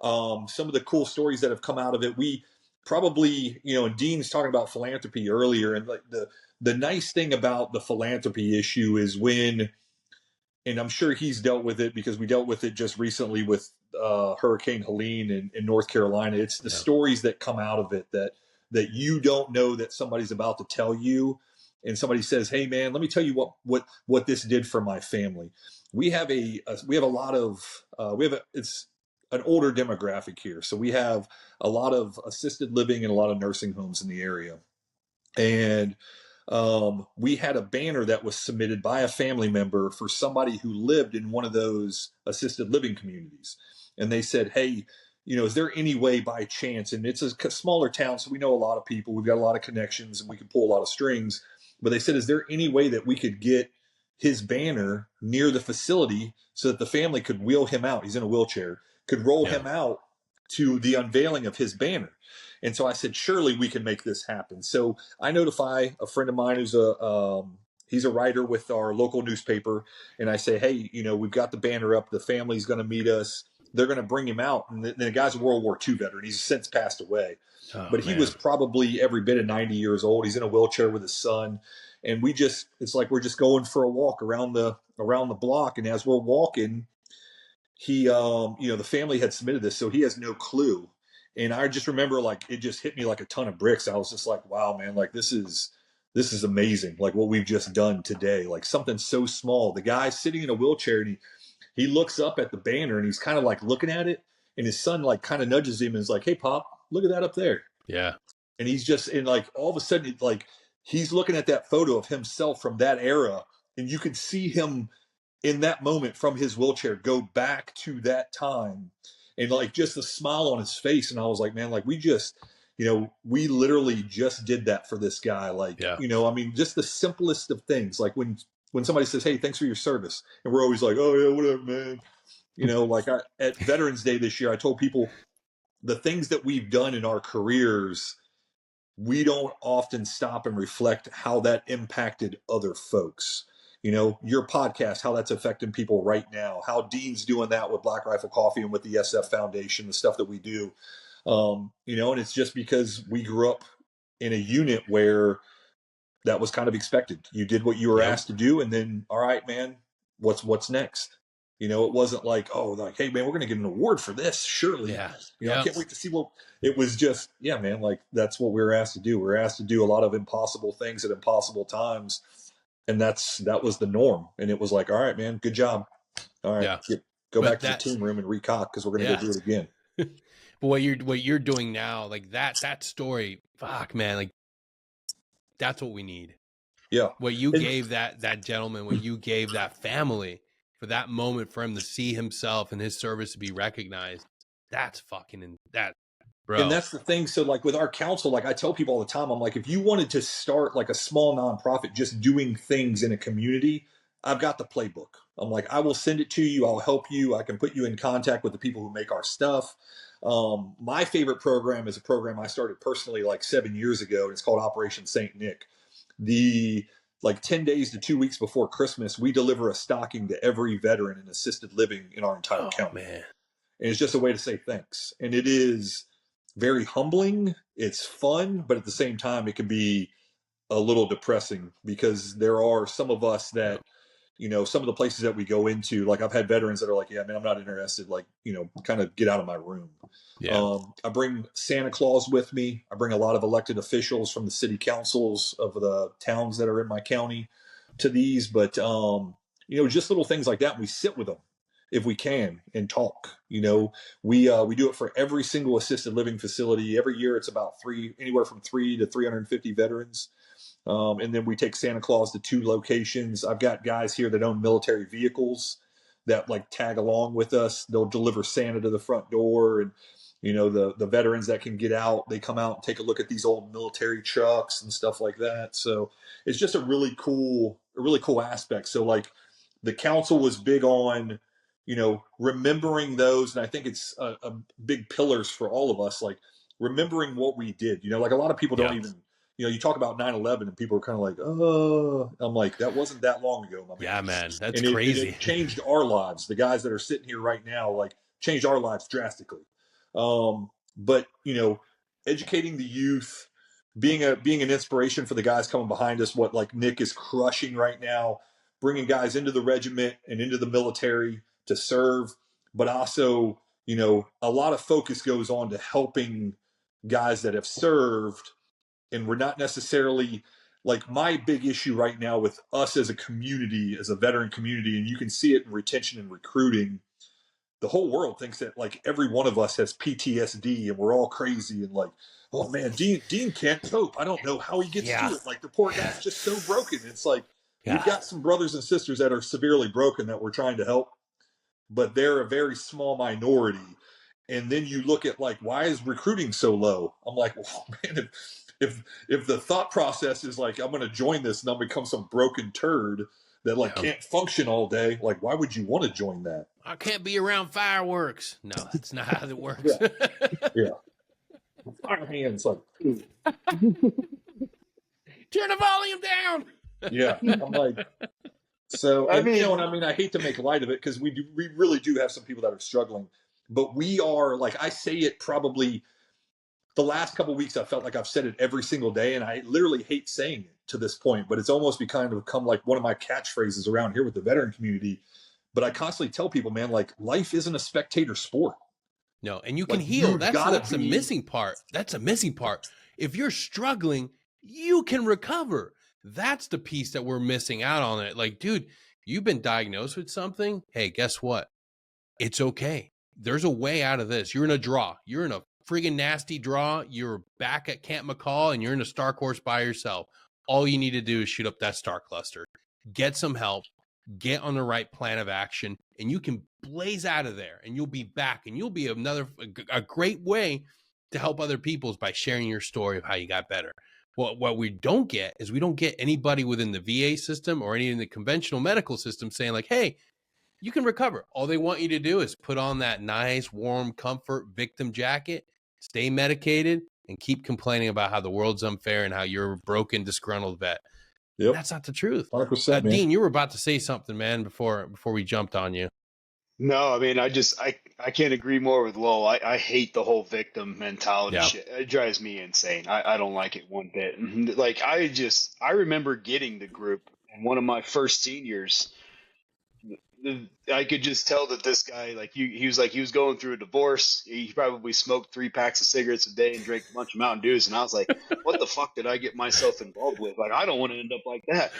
Some of the cool stories that have come out of it, we probably, and Dean's talking about philanthropy earlier, and like the nice thing about the philanthropy issue is when and I'm sure he's dealt with it because we dealt with it just recently with Hurricane Helene in North Carolina. It's the stories that come out of it that you don't know that somebody's about to tell you, and somebody says, "Hey, man, let me tell you what this did for my family." We have it's an older demographic here, so we have a lot of assisted living and a lot of nursing homes in the area, and we had a banner that was submitted by a family member for somebody who lived in one of those assisted living communities. And they said, "Hey, is there any way by chance?" And it's a smaller town, so we know a lot of people. We've got a lot of connections and we can pull a lot of strings. But they said, "Is there any way that we could get his banner near the facility so that the family could wheel him out? He's in a wheelchair, could roll him out to the unveiling of his banner." And so I said, "Surely we can make this happen." So I notify a friend of mine who's he's a writer with our local newspaper, and I say, "Hey, we've got the banner up. The family's going to meet us. They're going to bring him out." And the guy's a World War II veteran. He's since passed away, but he was probably every bit of 90 years old. He's in a wheelchair with his son, and it's like we're just going for a walk around the block. And as we're walking, he the family had submitted this, so he has no clue. And I just remember, like, it just hit me like a ton of bricks. I was just like, wow, man, like this is amazing. Like what we've just done today, like something so small. The guy's sitting in a wheelchair and he looks up at the banner and he's kind of like looking at it, and his son like kind of nudges him and is like, "Hey, Pop, look at that up there." Yeah. And he's just, and like all of a sudden, like he's looking at that photo of himself from that era, and you could see him in that moment from his wheelchair go back to that time, and like just the smile on his face. And I was like, man, like we just, we literally just did that for this guy. Like, I mean, just the simplest of things. Like when somebody says, "Hey, thanks for your service," and we're always like, "Oh yeah, whatever, man." Like at Veterans Day this year, I told people the things that we've done in our careers, we don't often stop and reflect how that impacted other folks. Your podcast, how that's affecting people right now, how Dean's doing that with Black Rifle Coffee and with the SF Foundation, the stuff that we do. And it's just because we grew up in a unit where that was kind of expected. You did what you were asked to do, and then, all right, man, what's next? It wasn't like, oh, like, hey, man, we're going to get an award for this, surely. I can't wait to see what. It was just, yeah, man, like that's what we were asked to do. We were asked to do a lot of impossible things at impossible times, and that was the norm. And it was like, all right, man, good job. All right, go back to the team room and recock because we're going to go do it again. But what you're doing now, like that story, fuck, man, like that's what we need. Yeah, what you gave that gentleman, what you gave that family. For that moment, for him to see himself and his service to be recognized, that's fucking that, bro. And that's the thing. So like with our council, like I tell people all the time, I'm like, if you wanted to start like a small nonprofit just doing things in a community, I've got the playbook. I'm like, I will send it to you. I'll help you. I can put you in contact with the people who make our stuff. My favorite program is a program I started personally like 7 years ago, and it's called Operation St. Nick. Like 10 days to 2 weeks before Christmas, we deliver a stocking to every veteran in assisted living in our entire county. Man. And it's just a way to say thanks. And it is very humbling. It's fun, but at the same time, it can be a little depressing because there are some of us that, some of the places that we go into, like I've had veterans that are like, "Yeah, man, I'm not interested. Like, kind of get out of my room." Yeah. I bring Santa Claus with me. I bring a lot of elected officials from the city councils of the towns that are in my county to these, but, just little things like that. We sit with them if we can and talk. We do it for every single assisted living facility. Every year it's about anywhere from 3 to 350 veterans. And then we take Santa Claus to 2 locations. I've got guys here that own military vehicles that like tag along with us. They'll deliver Santa to the front door, and the veterans that can get out, they come out and take a look at these old military trucks and stuff like that. So it's just a really cool aspect. So like the council was big on, remembering those. And I think it's a big pillars for all of us, like remembering what we did, like a lot of people don't even, you talk about 9/11 and people are kind of like, oh, I'm like, that wasn't that long ago, my man. Yeah, man, that's crazy. It changed our lives. The guys that are sitting here right now, like changed our lives drastically. But educating the youth, being an inspiration for the guys coming behind us, what like Nick is crushing right now. bringing guys into the regiment and into the military to serve, but also, a lot of focus goes on to helping guys that have served. And we're not necessarily, like, my big issue right now with us as a community, as a veteran community, and you can see it in retention and recruiting. The whole world thinks that, like, every one of us has PTSD and we're all crazy and like, oh man, Dean can't cope. I don't know how he gets through it. Like, the poor guy's just so broken. It's like, we've got some brothers and sisters that are severely broken that we're trying to help, but they're a very small minority. And then you look at, like, why is recruiting so low? I'm like, well, man, if the thought process is like, I'm going to join this and I'll become some broken turd that, like, can't function all day, like, why would you want to join that? I can't be around fireworks. No, that's not how it works. Yeah. Fire hands, like, turn the volume down. Yeah, I'm like, so, and, I hate to make light of it, because we really do have some people that are struggling, but we are, like, I say it probably the last couple of weeks, I felt like I've said it every single day, and I literally hate saying it to this point, but it's almost become like one of my catchphrases around here with the veteran community. But I constantly tell people, man, like, life isn't a spectator sport. No, and you can heal. That's the missing part. That's a missing part. If you're struggling, you can recover. That's the piece that we're missing out on it. Like, dude, you've been diagnosed with something. Hey, guess what? It's okay. There's a way out of this. You're in a draw. You're in a friggin' nasty draw. You're back at Camp McCall and you're in a star course by yourself. All you need to do is shoot up that star cluster. Get some help. Get on the right plan of action, and you can blaze out of there, and you'll be back, and you'll be a great way to help other people is by sharing your story of how you got better. What we don't get is we don't get anybody within the VA system or any in the conventional medical system saying, like, hey, you can recover. All they want you to do is put on that nice, warm, comfort victim jacket, stay medicated, and keep complaining about how the world's unfair and how you're a broken, disgruntled vet. Yep. That's not the truth. 100%, man. Dean, you were about to say something, man, before we jumped on you. No, I mean, I can't agree more with Lowell. I hate the whole victim mentality shit. It drives me insane. I don't like it one bit. Like, I remember getting the group, and one of my first seniors, I could just tell that this guy, like, he was going through a divorce. He probably smoked 3 packs of cigarettes a day and drank a bunch of Mountain Dews. And I was like, what the fuck did I get myself involved with? Like, I don't want to end up like that.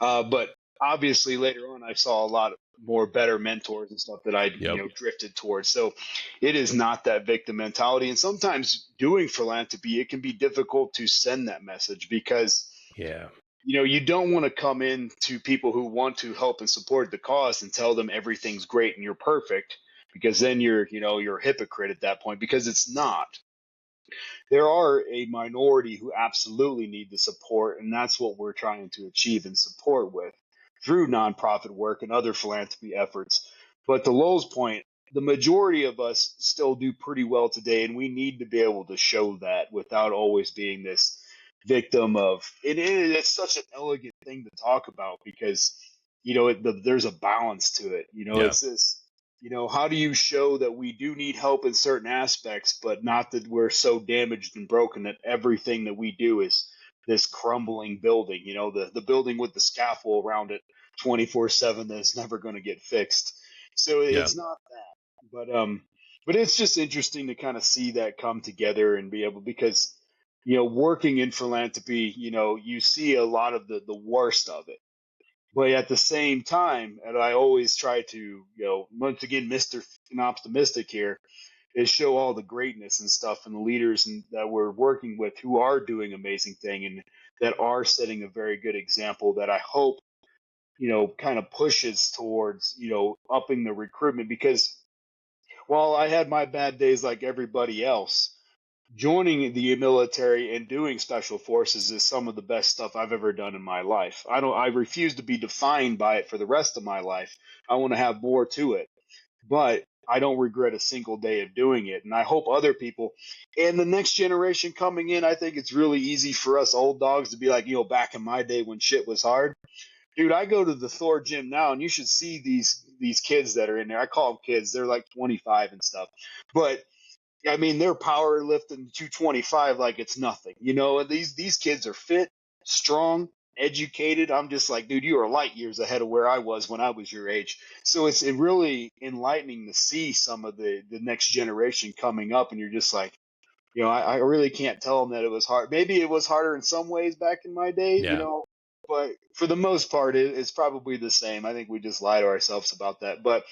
But obviously later on, I saw a lot more better mentors and stuff that I drifted towards. So it is not that victim mentality. And sometimes doing philanthropy, it can be difficult to send that message because you don't want to come in to people who want to help and support the cause and tell them everything's great and you're perfect, because then you're a hypocrite at that point, because it's not. There are a minority who absolutely need the support, and that's what we're trying to achieve and support with through nonprofit work and other philanthropy efforts. But to Lowell's point, the majority of us still do pretty well today, and we need to be able to show that without always being this victim of it. It's such an elegant thing to talk about because there's a balance to it. It's this, how do you show that we do need help in certain aspects, but not that we're so damaged and broken that everything that we do is this crumbling building, the building with the scaffold around it 24/7 that's never going to get fixed. So it's not that, but it's just interesting to kind of see that come together and be able, because working in philanthropy, you see a lot of the worst of it. But at the same time, and I always try to, once again, Mr. Optimistic here, is show all the greatness and stuff and the leaders that we're working with who are doing amazing thing and that are setting a very good example that I hope, kind of pushes towards, upping the recruitment. Because while I had my bad days like everybody else, joining the military and doing special forces is some of the best stuff I've ever done in my life. I refuse to be defined by it for the rest of my life. I want to have more to it, but I don't regret a single day of doing it. And I hope other people and the next generation coming in, I think it's really easy for us old dogs to be like, back in my day when shit was hard. Dude, I go to the Thor gym now and you should see these kids that are in there. I call them kids. They're like 25 and stuff. But I mean, they're power lifting 225 like it's nothing. These kids are fit, strong, educated. I'm just like, dude, you are light years ahead of where I was when I was your age. So it's really enlightening to see some of the next generation coming up, and you're just like, I really can't tell them that it was hard. Maybe it was harder in some ways back in my day, Yeah. but for the most part, it's probably the same. I think we just lie to ourselves about that. But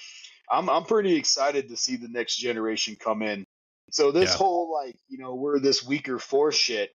I'm pretty excited to see the next generation come in. So this Yeah. whole we're this weaker force shit,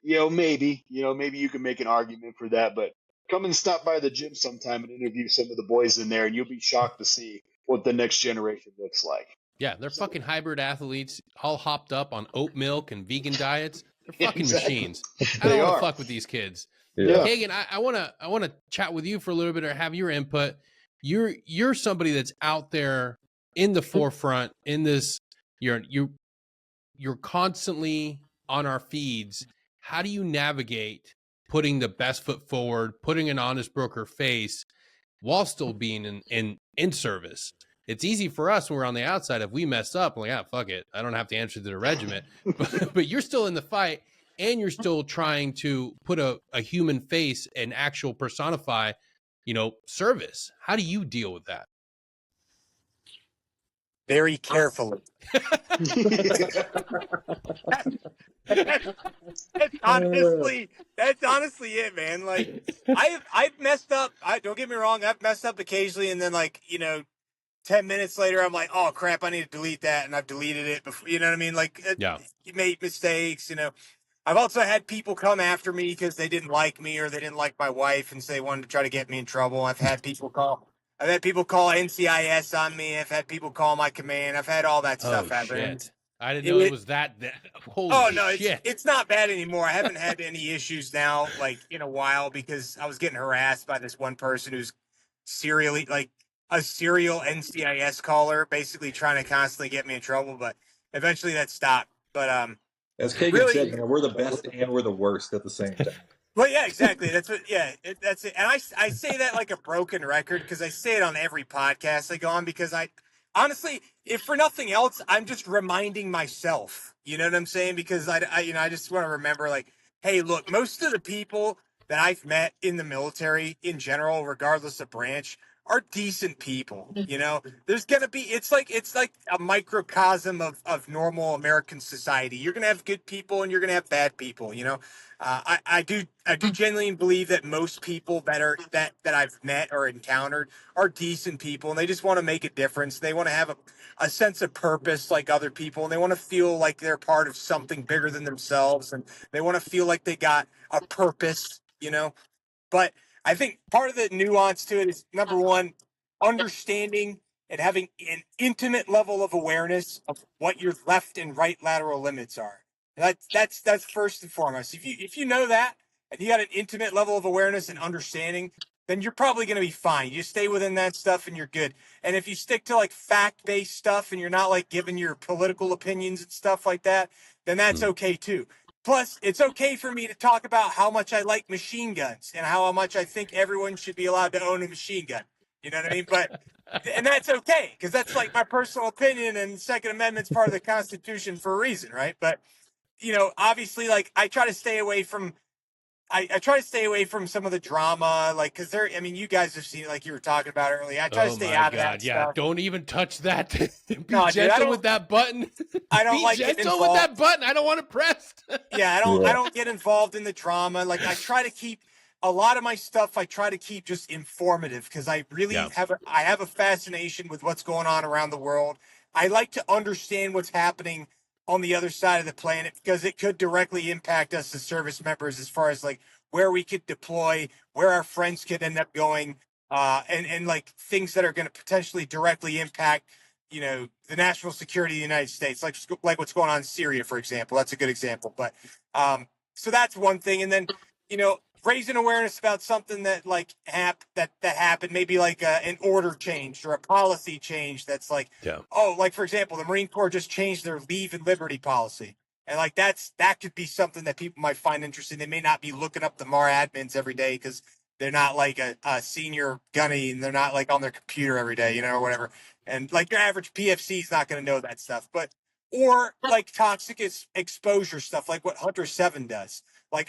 maybe you can make an argument for that, but come and stop by the gym sometime and interview some of the boys in there, and you'll be shocked to see what the next generation looks like. Yeah, they're fucking hybrid athletes, all hopped up on oat milk and vegan diets. They're fucking Exactly. machines. I They don't want to are. fuck with these kids. Yeah. Hagen, I wanna chat with you for a little bit or have your input. You're somebody that's out there in the forefront in this. You're constantly on our feeds. How do you navigate putting the best foot forward, putting an honest broker face while still being in service? It's easy for us when we're on the outside. If we mess up, we're like, fuck it. I don't have to answer to the regiment. But you're still in the fight, and you're still trying to put a human face and actual personify, service. How do you deal with that? Very carefully. That's honestly it, man. Like I've messed up. Don't get me wrong, I've messed up occasionally, and then 10 minutes later, I'm like, oh crap, I need to delete that, and I've deleted it before. You know what I mean? Like, Yeah. you made mistakes. I've also had people come after me because they didn't like me or they didn't like my wife, and so they wanted to try to get me in trouble. I've had people call NCIS on me. I've had people call my command. I've had all that stuff happen. Shit. I didn't know it was that. Holy No, shit. it's not bad anymore. I haven't had any issues now, in a while, because I was getting harassed by this one person who's serially a serial NCIS caller, basically trying to constantly get me in trouble. But eventually that stopped. But As Kagan really, said, we're the best and we're the worst at the same time. well, yeah, exactly. That's what. Yeah, that's it. And I say that like a broken record because I say it on every podcast I go on, because I honestly, if for nothing else, I'm just reminding myself. You know what I'm saying? Because I just want to remember, like, hey, look, most of the people that I've met in the military in general, regardless of branch, are decent people. There's gonna be it's like a microcosm of normal American society. You're gonna have good people and you're gonna have bad people. I do genuinely believe that most people that I've met or encountered are decent people, and they just want to make a difference. They want to have a sense of purpose like other people, and they want to feel like they're part of something bigger than themselves, and they want to feel like they got a purpose. But I think part of the nuance to it is, number one, understanding and having an intimate level of awareness of what your left and right lateral limits are. That's first and foremost. If you know that and you got an intimate level of awareness and understanding, then you're probably going to be fine. You stay within that stuff and you're good. And if you stick to fact-based stuff and you're not giving your political opinions and stuff like that, then that's okay too. Plus, it's okay for me to talk about how much I like machine guns and how much I think everyone should be allowed to own a machine gun. You know what I mean? And that's okay, because that's my personal opinion, and the Second Amendment's part of the Constitution for a reason, right? But, obviously, I try to stay away from I try to stay away from some of the drama, because you guys have seen it, like you were talking about earlier. I try to stay out of that stuff. Don't even touch that. Be No, gentle dude, with that button. I don't Be gentle with that button. I don't want it pressed. Yeah, I don't get involved in the drama. I try to keep a lot of my stuff. I try to keep just informative, because I really have a fascination with what's going on around the world. I like to understand what's happening on the other side of the planet, because it could directly impact us as service members, as far as where we could deploy, where our friends could end up going, and things that are going to potentially directly impact the national security of the United States, like what's going on in Syria, for example. That's a good example. But so that's one thing. And then, raising awareness about something that that happened, maybe an order change or a policy change that's for example, the Marine Corps just changed their leave and liberty policy. And that could be something that people might find interesting. They may not be looking up the MAR admins every day, because they're not a senior gunny, and they're not on their computer every day, or whatever. And your average PFC is not going to know that stuff. Or toxic exposure stuff, like what Hunter 7 does.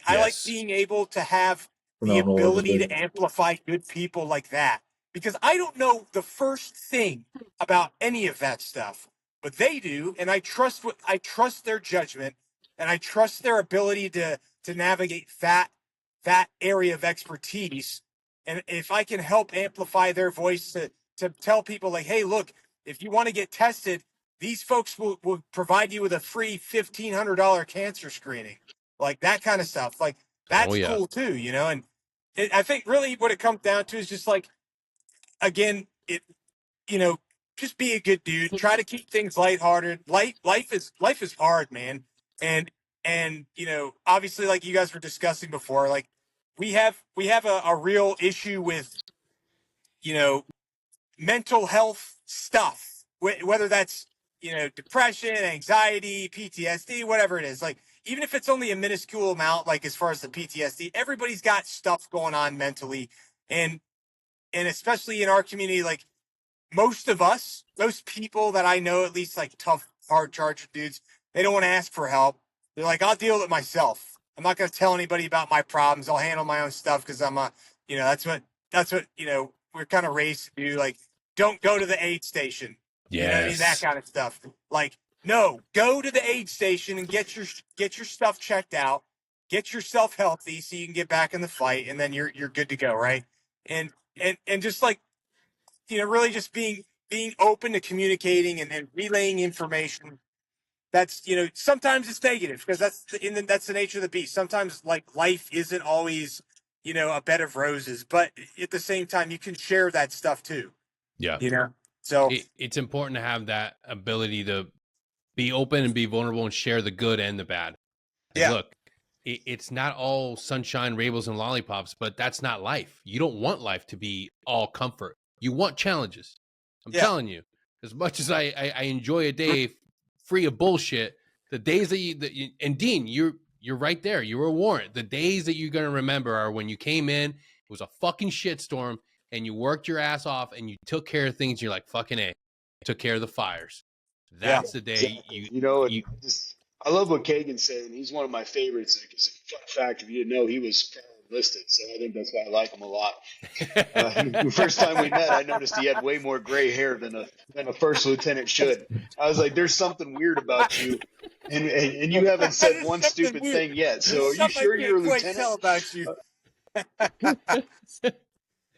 I like being able to have the Phenomenal ability organization. to amplify good people like that. Because I don't know the first thing about any of that stuff, but they do, and I trust their judgment, and I trust their ability to navigate that area of expertise. And if I can help amplify their voice to tell people like, hey, look, if you want to get tested, these folks will provide you with a free $1,500 cancer screening, like that kind of stuff. Like Oh that's yeah. cool too, you know. And I think really what it comes down to is just like, again, you know, just be a good dude. Try to keep things lighthearted. Life is hard, man. And you know, obviously, like you guys were discussing before, like we have a real issue with, you know, mental health stuff, whether that's, you know, depression, anxiety, PTSD, whatever it is. Like, even if it's only a minuscule amount, like as far as the PTSD, everybody's got stuff going on mentally. And especially in our community, like most people that I know, at least like tough, hard charger dudes, they don't want to ask for help. They're like, I'll deal with it myself. I'm not going to tell anybody about my problems. I'll handle my own stuff because I'm a, you know, that's what, you know, we're kind of raised to do. Like, don't go to the aid station. You know what I mean? That Yes. kind of stuff. Like, no, go to the aid station and get your stuff checked out. Get yourself healthy so you can get back in the fight, and then you're good to go, right? And just like, you know, really just being open to communicating and relaying information. That's, you know, sometimes it's negative because that's the nature of the beast. Sometimes like life isn't always, you know, a bed of roses, but at the same time you can share that stuff too, Yeah. you know. So It's important to have that ability to be open and be vulnerable and share the good and the bad. Like, yeah, look, it's not all sunshine, rainbows, and lollipops, but that's not life. You don't want life to be all comfort. You want challenges. I'm yeah, telling you, as much as I enjoy a day free of bullshit, the days that you and Dean, you're right there. You were warned. The days that you're gonna remember are when you came in. It was a fucking shitstorm, and you worked your ass off, and you took care of things. You're like fucking a, took care of the fires. yeah, That's the day Exactly. You know, you I love what Kagan's saying. He's one of my favorites. Because fun fact, if you didn't know, he was federal enlisted, so I think that's why I like him a lot. The first time we met, I noticed he had way more gray hair than a first lieutenant should. I was like, "There's something weird about you," and you haven't said There's one something stupid weird. thing yet. So, There's are you something I sure you're can't a quite lieutenant? tell about you.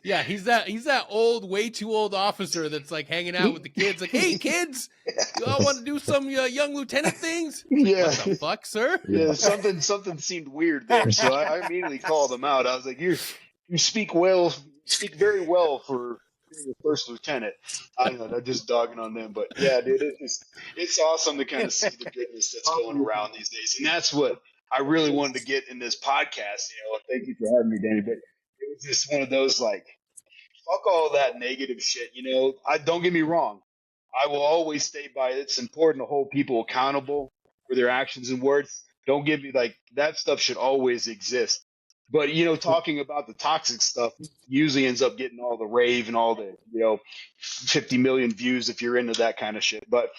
Yeah, he's that old, way too old officer that's like hanging out with the kids. Like, hey, kids, you all want to do some young lieutenant things? It's like, Yeah. what the fuck, sir? Yeah, something seemed weird there. So I immediately called him out. I was like, you speak well, speak very well for being a first lieutenant. I don't know, I'm just dogging on them, but yeah, dude, it's awesome to kind of see the goodness that's going around these days, and that's what I really wanted to get in this podcast. You know, thank you for having me, Danny. But it was just one of those like, fuck all that negative shit. You know, I don't get me wrong. I will always stay by it. It's important to hold people accountable for their actions and words. Don't give me like that stuff should always exist. But you know, talking about the toxic stuff usually ends up getting all the rave and all the, you know, 50 million views if you're into that kind of shit. But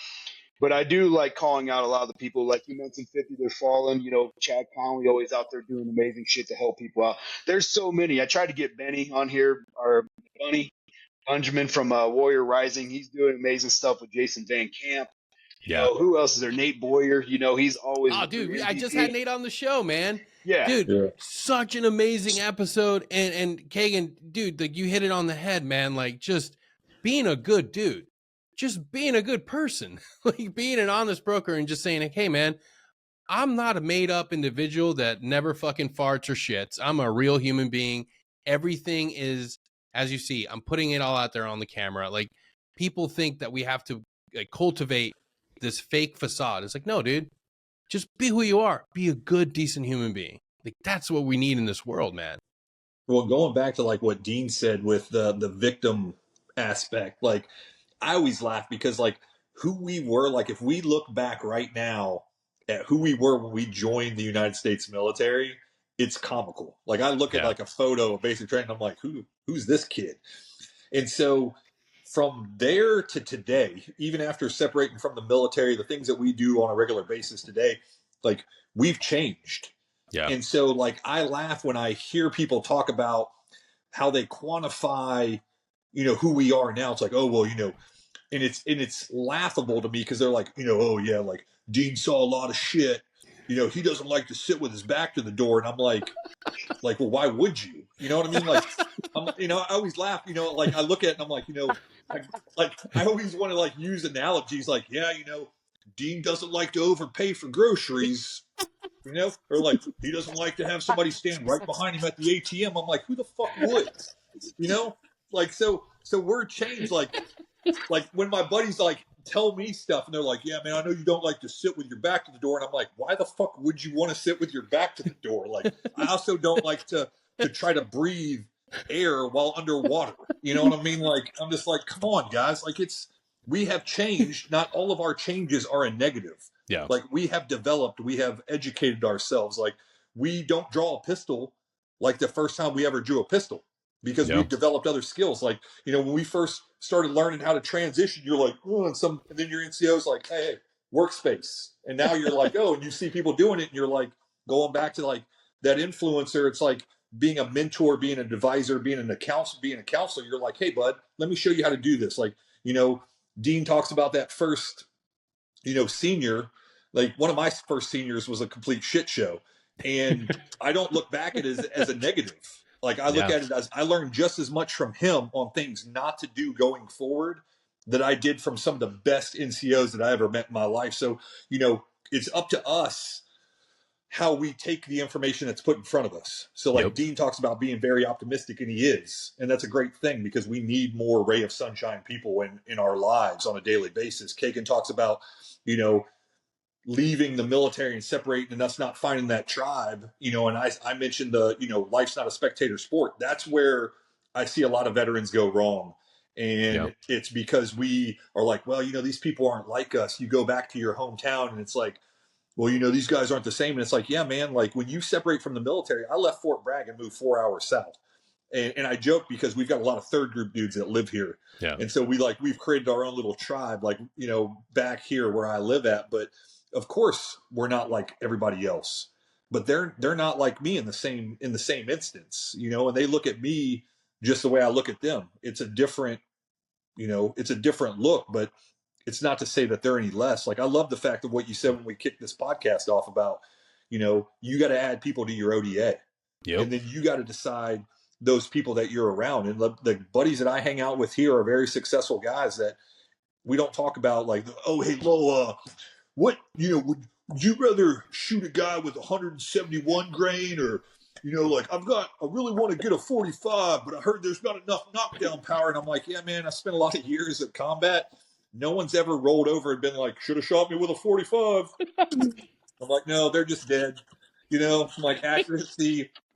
I do like calling out a lot of the people, like you mentioned, 50, they're fallen. You know, Chad Conley always out there doing amazing shit to help people out. There's so many. I tried to get Benny on here, or Bunny Benjamin from Warrior Rising. He's doing amazing stuff with Jason Van Camp. You Yeah. know, who else is there? Nate Boyer. You know, he's always Oh, doing dude, I just had MVP. Nate on the show, man. Yeah. Dude, Yeah. such an amazing episode. And Kagan, dude, like you hit it on the head, man. Like just being a good dude, just being a good person, like being an honest broker and just saying, like, hey, man, I'm not a made up individual that never fucking farts or shits. I'm a real human being. Everything is, as you see, I'm putting it all out there on the camera. Like people think that we have to like, cultivate this fake facade. It's like, no, dude, just be who you are. Be a good, decent human being. Like that's what we need in this world, man. Well, going back to like what Dean said with the victim aspect, like I always laugh because like who we were, like if we look back right now at who we were when we joined the United States military, it's comical. Like I look at Yeah. like a photo of basic training, I'm like, who's this kid? And so from there to today, even after separating from the military, the things that we do on a regular basis today, like we've changed. Yeah. And so like I laugh when I hear people talk about how they quantify, who we are now. It's like, oh, well, and it's laughable to me because they're like, oh yeah, like Dean saw a lot of shit. He doesn't like to sit with his back to the door. And I'm like, well, why would you? You know what I mean? Like, I always laugh, like I look at it and I'm like, I always want to like use analogies like, yeah, Dean doesn't like to overpay for groceries, or like he doesn't like to have somebody stand right behind him at the ATM. I'm like, who the fuck would? Like so we're changed. Like when my buddies like tell me stuff and they're like, yeah, man, I know you don't like to sit with your back to the door. And I'm like, why the fuck would you want to sit with your back to the door? Like, I also don't like to try to breathe air while underwater. You know what I mean? Like, I'm just like, come on, guys. Like, we have changed. Not all of our changes are a negative. Yeah. Like, we have developed, we have educated ourselves. Like, we don't draw a pistol like the first time we ever drew a pistol because we've developed other skills. Like, when we first started learning how to transition, you're like, oh, and then your NCO's like, hey, workspace. And now you're like, oh, and you see people doing it and you're like going back to like that influencer. It's like being a mentor, being an advisor, being a counselor. You're like, hey, bud, let me show you how to do this. Like, Dean talks about that first, senior. Like one of my first seniors was a complete shit show. And I don't look back at it as a negative. Like I look at it as I learned just as much from him on things not to do going forward that I did from some of the best NCOs that I ever met in my life. So, it's up to us how we take the information that's put in front of us. So like Dean talks about being very optimistic, and he is. And that's a great thing because we need more ray of sunshine people in our lives on a daily basis. Kagan talks about, leaving the military and separating and us not finding that tribe, and I mentioned life's not a spectator sport. That's where I see a lot of veterans go wrong. And it's because we are like, well, these people aren't like us. You go back to your hometown and it's like, well, these guys aren't the same. And it's like, yeah, man, like when you separate from the military, I left Fort Bragg and moved 4 hours south. And I joke because we've got a lot of third group dudes that live here. Yeah. And so we've created our own little tribe, like, back here where I live at. But of course we're not like everybody else, but they're not like me in the same instance, and they look at me just the way I look at them. It's a different, it's a different look, but it's not to say that they're any less. Like I love the fact of what you said when we kicked this podcast off about, you got to add people to your ODA. And then you got to decide those people that you're around. And the buddies that I hang out with here are very successful guys that we don't talk about like, oh, hey, Lo, what, would you rather shoot a guy with 171 grain or, like I really want to get a 45, but I heard there's not enough knockdown power. And I'm like, yeah, man, I spent a lot of years at combat. No one's ever rolled over and been like, should have shot me with a 45. I'm like, no, they're just dead. Like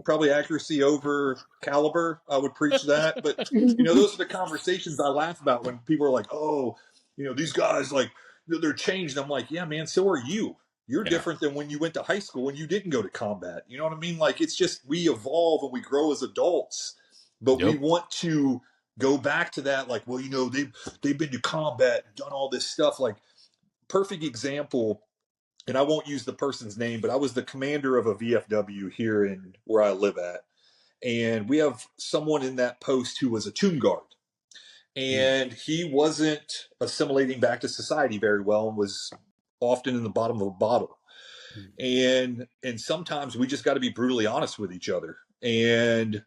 probably accuracy over caliber. I would preach that. But, those are the conversations I laugh about when people are like, oh, these guys, like, they're changed. I'm like, yeah, man, so are you. You're different than when you went to high school, when you didn't go to combat. You know what I mean? Like, it's just we evolve and we grow as adults. But we want to go back to that. Like, well, they've been to combat, done all this stuff. Like, perfect example. And I won't use the person's name, but I was the commander of a VFW here in where I live at. And we have someone in that post who was a tomb guard. And he wasn't assimilating back to society very well and was often in the bottom of a bottle. And sometimes we just got to be brutally honest with each other. And,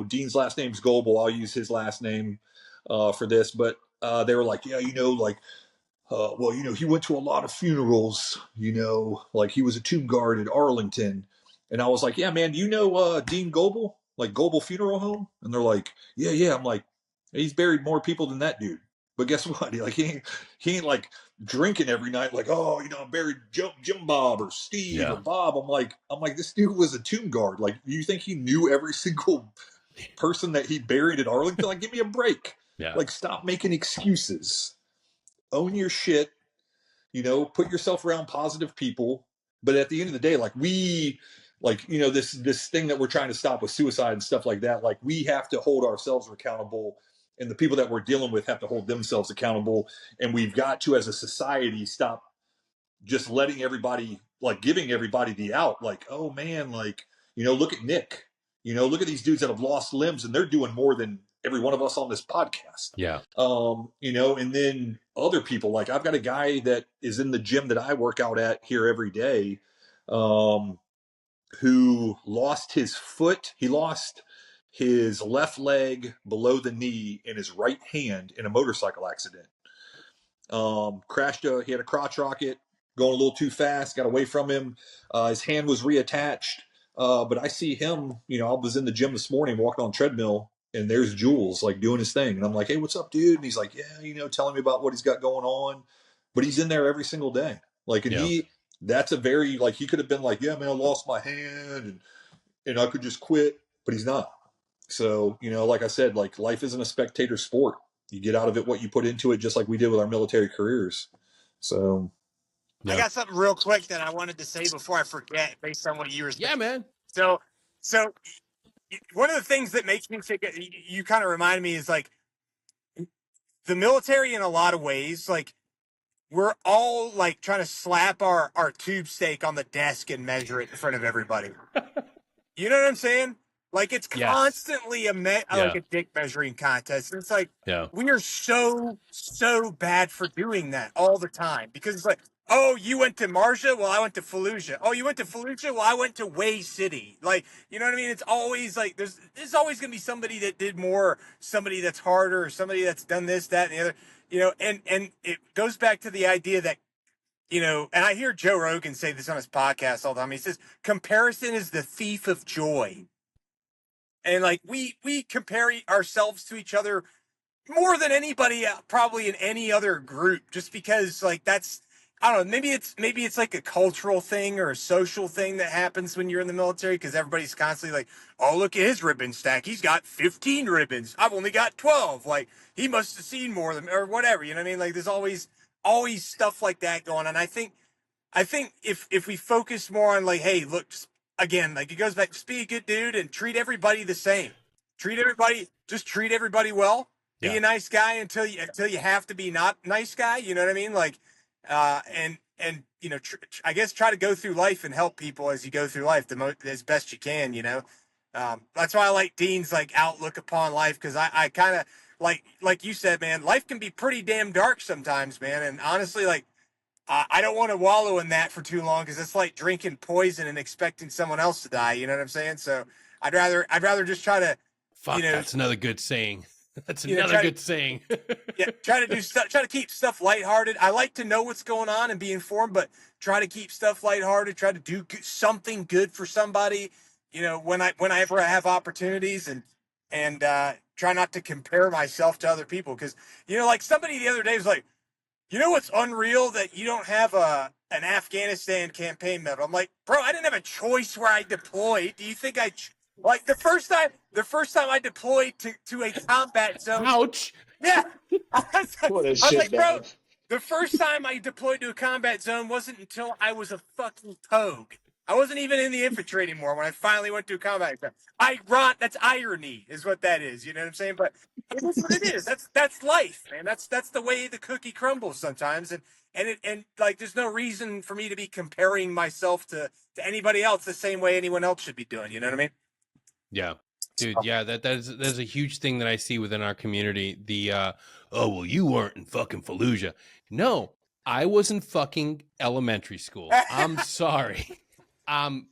Dean's last name's Goebel. I'll use his last name for this. But they were like, yeah, well, he went to a lot of funerals, like he was a tomb guard at Arlington. And I was like, yeah, man, Dean Goebel, like Goebel Funeral Home? And they're like, yeah. I'm like, he's buried more people than that dude. But guess what? He ain't like drinking every night. Like, oh, I buried Jim Bob or Steve or Bob. I'm like, this dude was a tomb guard. Like, do you think he knew every single person that he buried at Arlington? Like, give me a break. Yeah. Like, stop making excuses. Own your shit. Put yourself around positive people. But at the end of the day, like this thing that we're trying to stop with suicide and stuff like that. Like, we have to hold ourselves accountable. And the people that we're dealing with have to hold themselves accountable. And we've got to, as a society, stop just letting everybody like giving everybody the out, like, oh man, like, look at Nick, look at these dudes that have lost limbs and they're doing more than every one of us on this podcast. Yeah. And then other people, like I've got a guy that is in the gym that I work out at here every day, who lost his foot. He lost his left leg below the knee and his right hand in a motorcycle accident. He had a crotch rocket going a little too fast, got away from him. His hand was reattached. But I see him, I was in the gym this morning walking on a treadmill, and there's Jules like doing his thing. And I'm like, hey, what's up, dude? And he's like, yeah, telling me about what he's got going on. But he's in there every single day. Like, and that's a very, like, he could have been like, yeah, man, I lost my hand and I could just quit, but he's not. So, like I said, like life isn't a spectator sport. You get out of it what you put into it, just like we did with our military careers. So I got something real quick that I wanted to say before I forget, based on what you were saying. Yeah, man. So one of the things that makes me think, you kind of remind me, is like the military in a lot of ways, like we're all like trying to slap our tube steak on the desk and measure it in front of everybody. You know what I'm saying? Like it's constantly like a dick measuring contest. It's like we are so bad for doing that all the time, because it's like, oh, you went to Marja? Well, I went to Fallujah. Oh, you went to Fallujah? Well, I went to Way City. Like, you know what I mean? It's always like there's always going to be somebody that did more, somebody that's harder, or somebody that's done this, that, and the other. And it goes back to the idea that, and I hear Joe Rogan say this on his podcast all the time. He says, comparison is the thief of joy. And like we compare ourselves to each other more than anybody probably in any other group, just because like that's, I don't know, maybe it's like a cultural thing or a social thing that happens when you're in the military, because everybody's constantly like, oh, look at his ribbon stack. He's got 15 ribbons. I've only got 12. Like he must have seen more than, or whatever. You know what I mean? Like there's always stuff like that going on. I think if we focus more on like, hey, look, again, like it goes back, just be a good dude and treat everybody the same. Treat everybody well. Be a nice guy until you have to be not nice guy. You know what I mean? Like, and I guess try to go through life and help people as you go through life as best you can. That's why I like Dean's like outlook upon life, because I kind of like you said, man, life can be pretty damn dark sometimes, man. And honestly, like I don't want to wallow in that for too long, because it's like drinking poison and expecting someone else to die. You know what I'm saying? So I'd rather just try to. That's another good saying. That's another good saying. Try to keep stuff lighthearted. I like to know what's going on and be informed, but try to keep stuff lighthearted. Try to do something good for somebody. Whenever I have opportunities, and try not to compare myself to other people, because like somebody the other day was like, what's unreal, that you don't have an Afghanistan campaign medal. I'm like, bro, I didn't have a choice where I deployed. Do you think like the first time I deployed to a combat zone? Ouch. Yeah. I was like, bro, dog. the first time I deployed to a combat zone wasn't until I was a fucking pogue. I wasn't even in the infantry anymore when I finally went to a combat zone. That's irony, is what that is. You know what I'm saying? But it is what it is. That's life, man. That's the way the cookie crumbles sometimes. And like, there's no reason for me to be comparing myself to anybody else the same way anyone else should be doing. You know what I mean? Yeah, dude. Yeah, that's a huge thing that I see within our community. The oh, well, you weren't in fucking Fallujah. No, I was in fucking elementary school. I'm sorry. I'm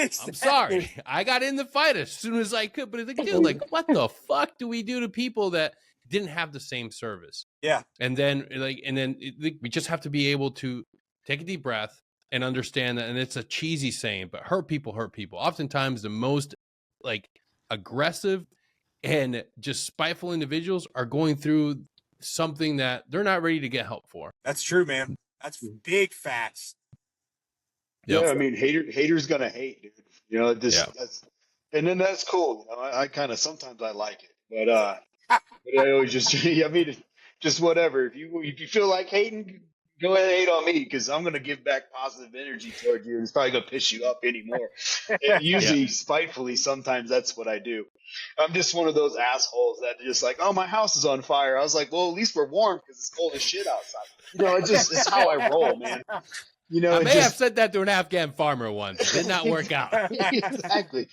sorry. I got in the fight as soon as I could, but it's like, dude, like, what the fuck do we do to people that didn't have the same service? Yeah. And then we just have to be able to take a deep breath and understand that. And it's a cheesy saying, but hurt people. Oftentimes the most like aggressive and just spiteful individuals are going through something that they're not ready to get help for. That's true, man. That's big facts. Yep. Yeah, I mean, haters gonna hate, dude. And then that's cool. I kind of sometimes I like it, but I always just just whatever. If you feel like hating, go ahead and hate on me, because I'm gonna give back positive energy toward you. It's probably gonna piss you up anymore. And usually, spitefully, sometimes that's what I do. I'm just one of those assholes that just like, oh, my house is on fire. I was like, well, at least we're warm because it's cold as shit outside. It's how I roll, man. You know, I it may have just said that to an Afghan farmer once. It did not work out. exactly.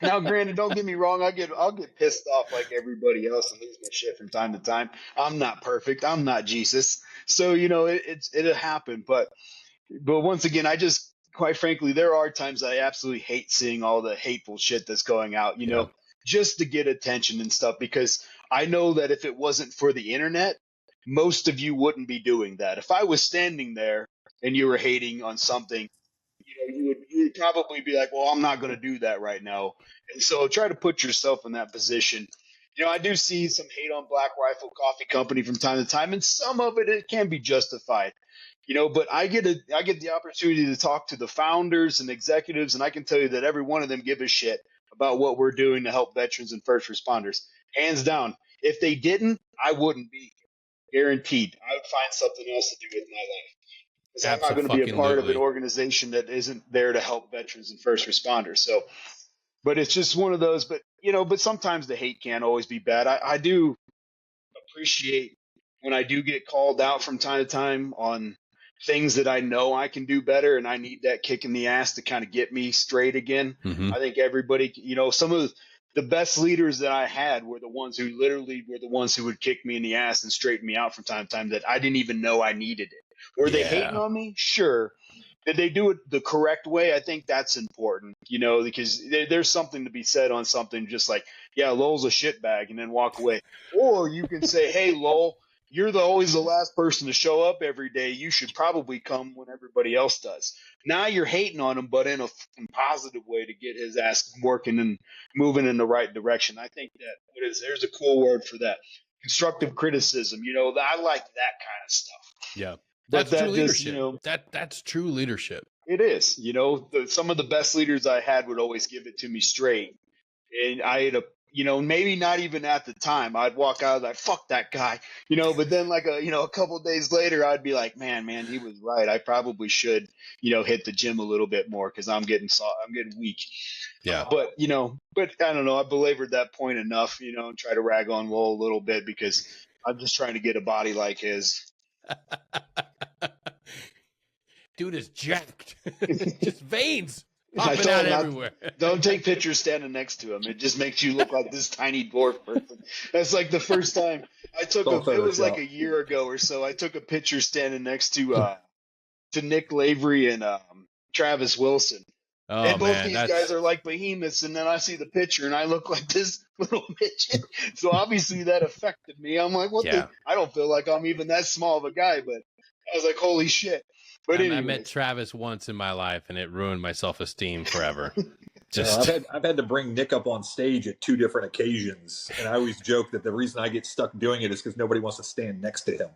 Now, granted, don't get me wrong. I'll get pissed off like everybody else and lose my shit from time to time. I'm not perfect. I'm not Jesus. So you know, it'll happen. But once again, I just quite frankly, there are times I absolutely hate seeing all the hateful shit that's going out. You Yeah. know, just to get attention and stuff, because I know that if it wasn't for the internet, most of you wouldn't be doing that. If I was standing there and you were hating on something, you know, you would probably be like, well, I'm not going to do that right now. And so try to put yourself in that position. You know, I do see some hate on Black Rifle Coffee Company from time to time, and some of it can be justified. You know, but I get the opportunity to talk to the founders and executives, and I can tell you that every one of them give a shit about what we're doing to help veterans and first responders. Hands down. If they didn't, I wouldn't be here. Guaranteed. I would find something else to do with my life. Because I'm not going to be a part of an organization that isn't there to help veterans and first responders. So, but it's just one of those. But you know, but sometimes the hate can't always be bad. I do appreciate when I do get called out from time to time on things that I know I can do better, and I need that kick in the ass to kind of get me straight again. Mm-hmm. I think everybody, you know, some of the best leaders that I had were the ones who literally were the ones who would kick me in the ass and straighten me out from time to time that I didn't even know I needed it. Were they hating on me? Sure. Did they do it the correct way? I think that's important, you know, because there's something to be said on something just like, yeah, Lowell's a shitbag, and then walk away. Or you can say, hey, Lowell, you're always the last person to show up every day. You should probably come when everybody else does. Now you're hating on him, but in a positive way to get his ass working and moving in the right direction. I think that there's a cool word for that. Constructive criticism. You know, I like that kind of stuff. Yeah. But That's true leadership. Just, you know, that's true leadership. It is. You know, some of the best leaders I had would always give it to me straight. And I had you know, maybe not even at the time. I'd walk out like, fuck that guy, you know, but then like a couple of days later, I'd be like, man, he was right. I probably should, you know, hit the gym a little bit more because I'm getting weak. Yeah. But I don't know. I belabored that point enough, you know, and try to rag on Lowell a little bit because I'm just trying to get a body like his. Dude is jacked. Just veins popping out everywhere. Don't take pictures standing next to him. It just makes you look like this tiny dwarf person. That's like the first time I took it was like a year ago or so. I took a picture standing next to Nick Lavery and Travis Wilson. Oh, and both these guys are like behemoths, and then I see the picture and I look like this little midget. So obviously that affected me. I'm like, I don't feel like I'm even that small of a guy, but I was like, holy shit. But I met Travis once in my life, and it ruined my self-esteem forever. I've had to bring Nick up on stage at 2 different occasions, and I always joke that the reason I get stuck doing it is because nobody wants to stand next to him.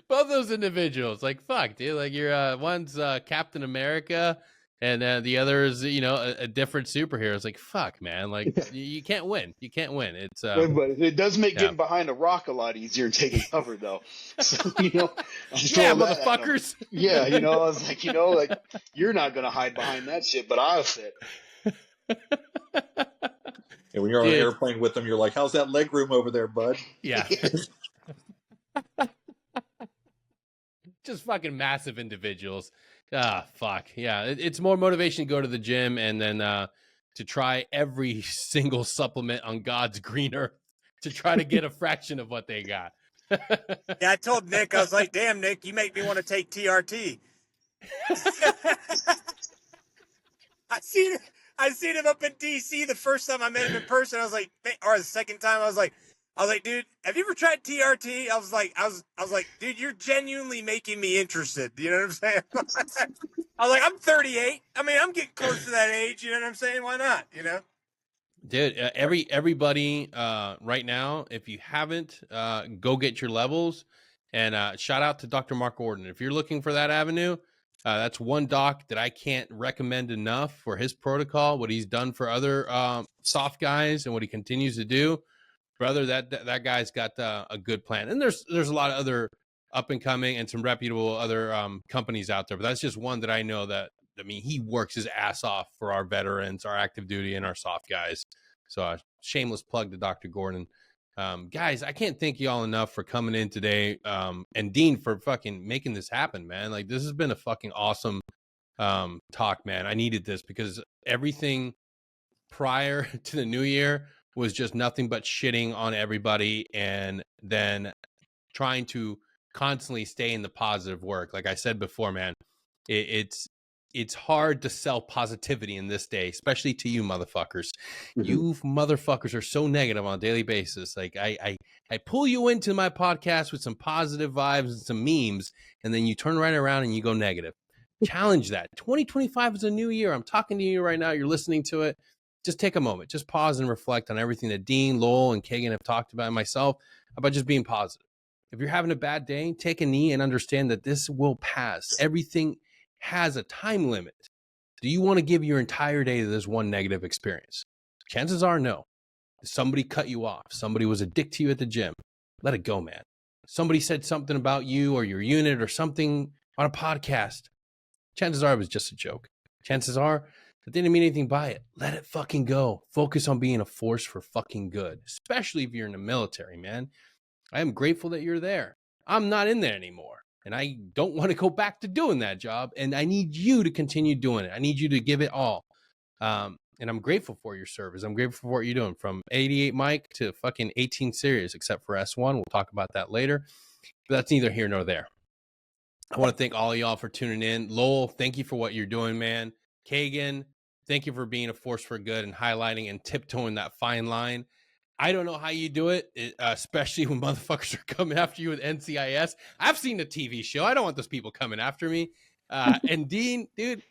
Both those individuals, like, fuck, dude. Like, you're one's Captain America, and the other is, you know, a different superhero. It's like, fuck, man. Like, you can't win. You can't win. It's but it does make getting behind a rock a lot easier and taking cover, though. So, you know, motherfuckers. Yeah, you know, I was like, you know, like, you're not gonna hide behind that shit, but I'll fit. And when you're on an airplane with them, you're like, how's that leg room over there, bud? Yeah. Just fucking massive individuals. Fuck. Yeah. It's more motivation to go to the gym and then to try every single supplement on God's green earth to try to get a fraction of what they got. Yeah, I told Nick, I was like, damn, Nick, you make me want to take TRT. I seen him up in DC the first time I met him in person. I was like, or the second time, I was like, dude, have you ever tried TRT? I was like, dude, you're genuinely making me interested. You know what I'm saying? I was like, I'm 38. I mean, I'm getting close to that age. You know what I'm saying? Why not? You know? Dude, everybody right now, if you haven't, go get your levels. And shout out to Dr. Mark Orden. If you're looking for that avenue, that's one doc that I can't recommend enough for his protocol, what he's done for other soft guys and what he continues to do. Brother, that guy's got a good plan. And there's a lot of other up and coming and some reputable other companies out there. But that's just one that I know that, I mean, he works his ass off for our veterans, our active duty, and our soft guys. So shameless plug to Dr. Gordon. Guys, I can't thank y'all enough for coming in today. And Dean for fucking making this happen, man. Like, this has been a fucking awesome talk, man. I needed this because everything prior to the new year was just nothing but shitting on everybody and then trying to constantly stay in the positive work. Like I said before, man, it's hard to sell positivity in this day, especially to you motherfuckers. Mm-hmm. You motherfuckers are so negative on a daily basis. Like I pull you into my podcast with some positive vibes and some memes, and then you turn right around and you go negative. Challenge that. 2025 is a new year. I'm talking to you right now. You're listening to it. Just take a moment. Just pause and reflect on everything that Dean, Lowell, and Kagan have talked about, and myself, about just being positive. If you're having a bad day, take a knee and understand that this will pass. Everything has a time limit. Do you want to give your entire day to this one negative experience? Chances are no. Somebody cut you off. Somebody was a dick to you at the gym. Let it go, man. Somebody said something about you or your unit or something on a podcast. Chances are it was just a joke. Chances are that they didn't mean anything by it. Let it fucking go. Focus on being a force for fucking good, especially if you're in the military, man. I am grateful that you're there. I'm not in there anymore. And I don't want to go back to doing that job. And I need you to continue doing it. I need you to give it all. And I'm grateful for your service. I'm grateful for what you're doing, from 88 Mike to fucking 18 Series, except for S1. We'll talk about that later. But that's neither here nor there. I want to thank all of y'all for tuning in. Lowell, thank you for what you're doing, man. Kagan, thank you for being a force for good and highlighting and tiptoeing that fine line. I don't know how you do it, especially when motherfuckers are coming after you with NCIS. I've seen the TV show. I don't want those people coming after me. And Dean, dude,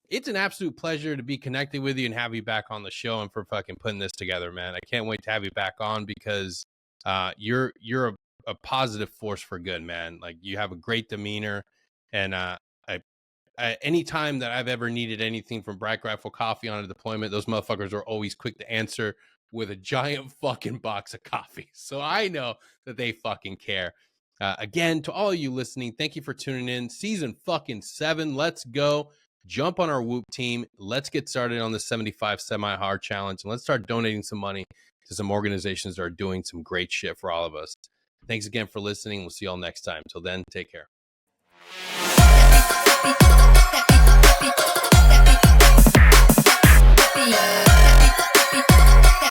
it's an absolute pleasure to be connected with you and have you back on the show and for fucking putting this together, man. I can't wait to have you back on because you're a positive force for good, man. Like, you have a great demeanor. And anytime that I've ever needed anything from Black Rifle Coffee on a deployment, those motherfuckers are always quick to answer with a giant fucking box of coffee. So I know that they fucking care. Again, to all of you listening, thank you for tuning in. Season fucking 7. Let's go. Jump on our Whoop team. Let's get started on the 75 semi-hard challenge. And let's start donating some money to some organizations that are doing some great shit for all of us. Thanks again for listening. We'll see y'all next time. Till then, take care.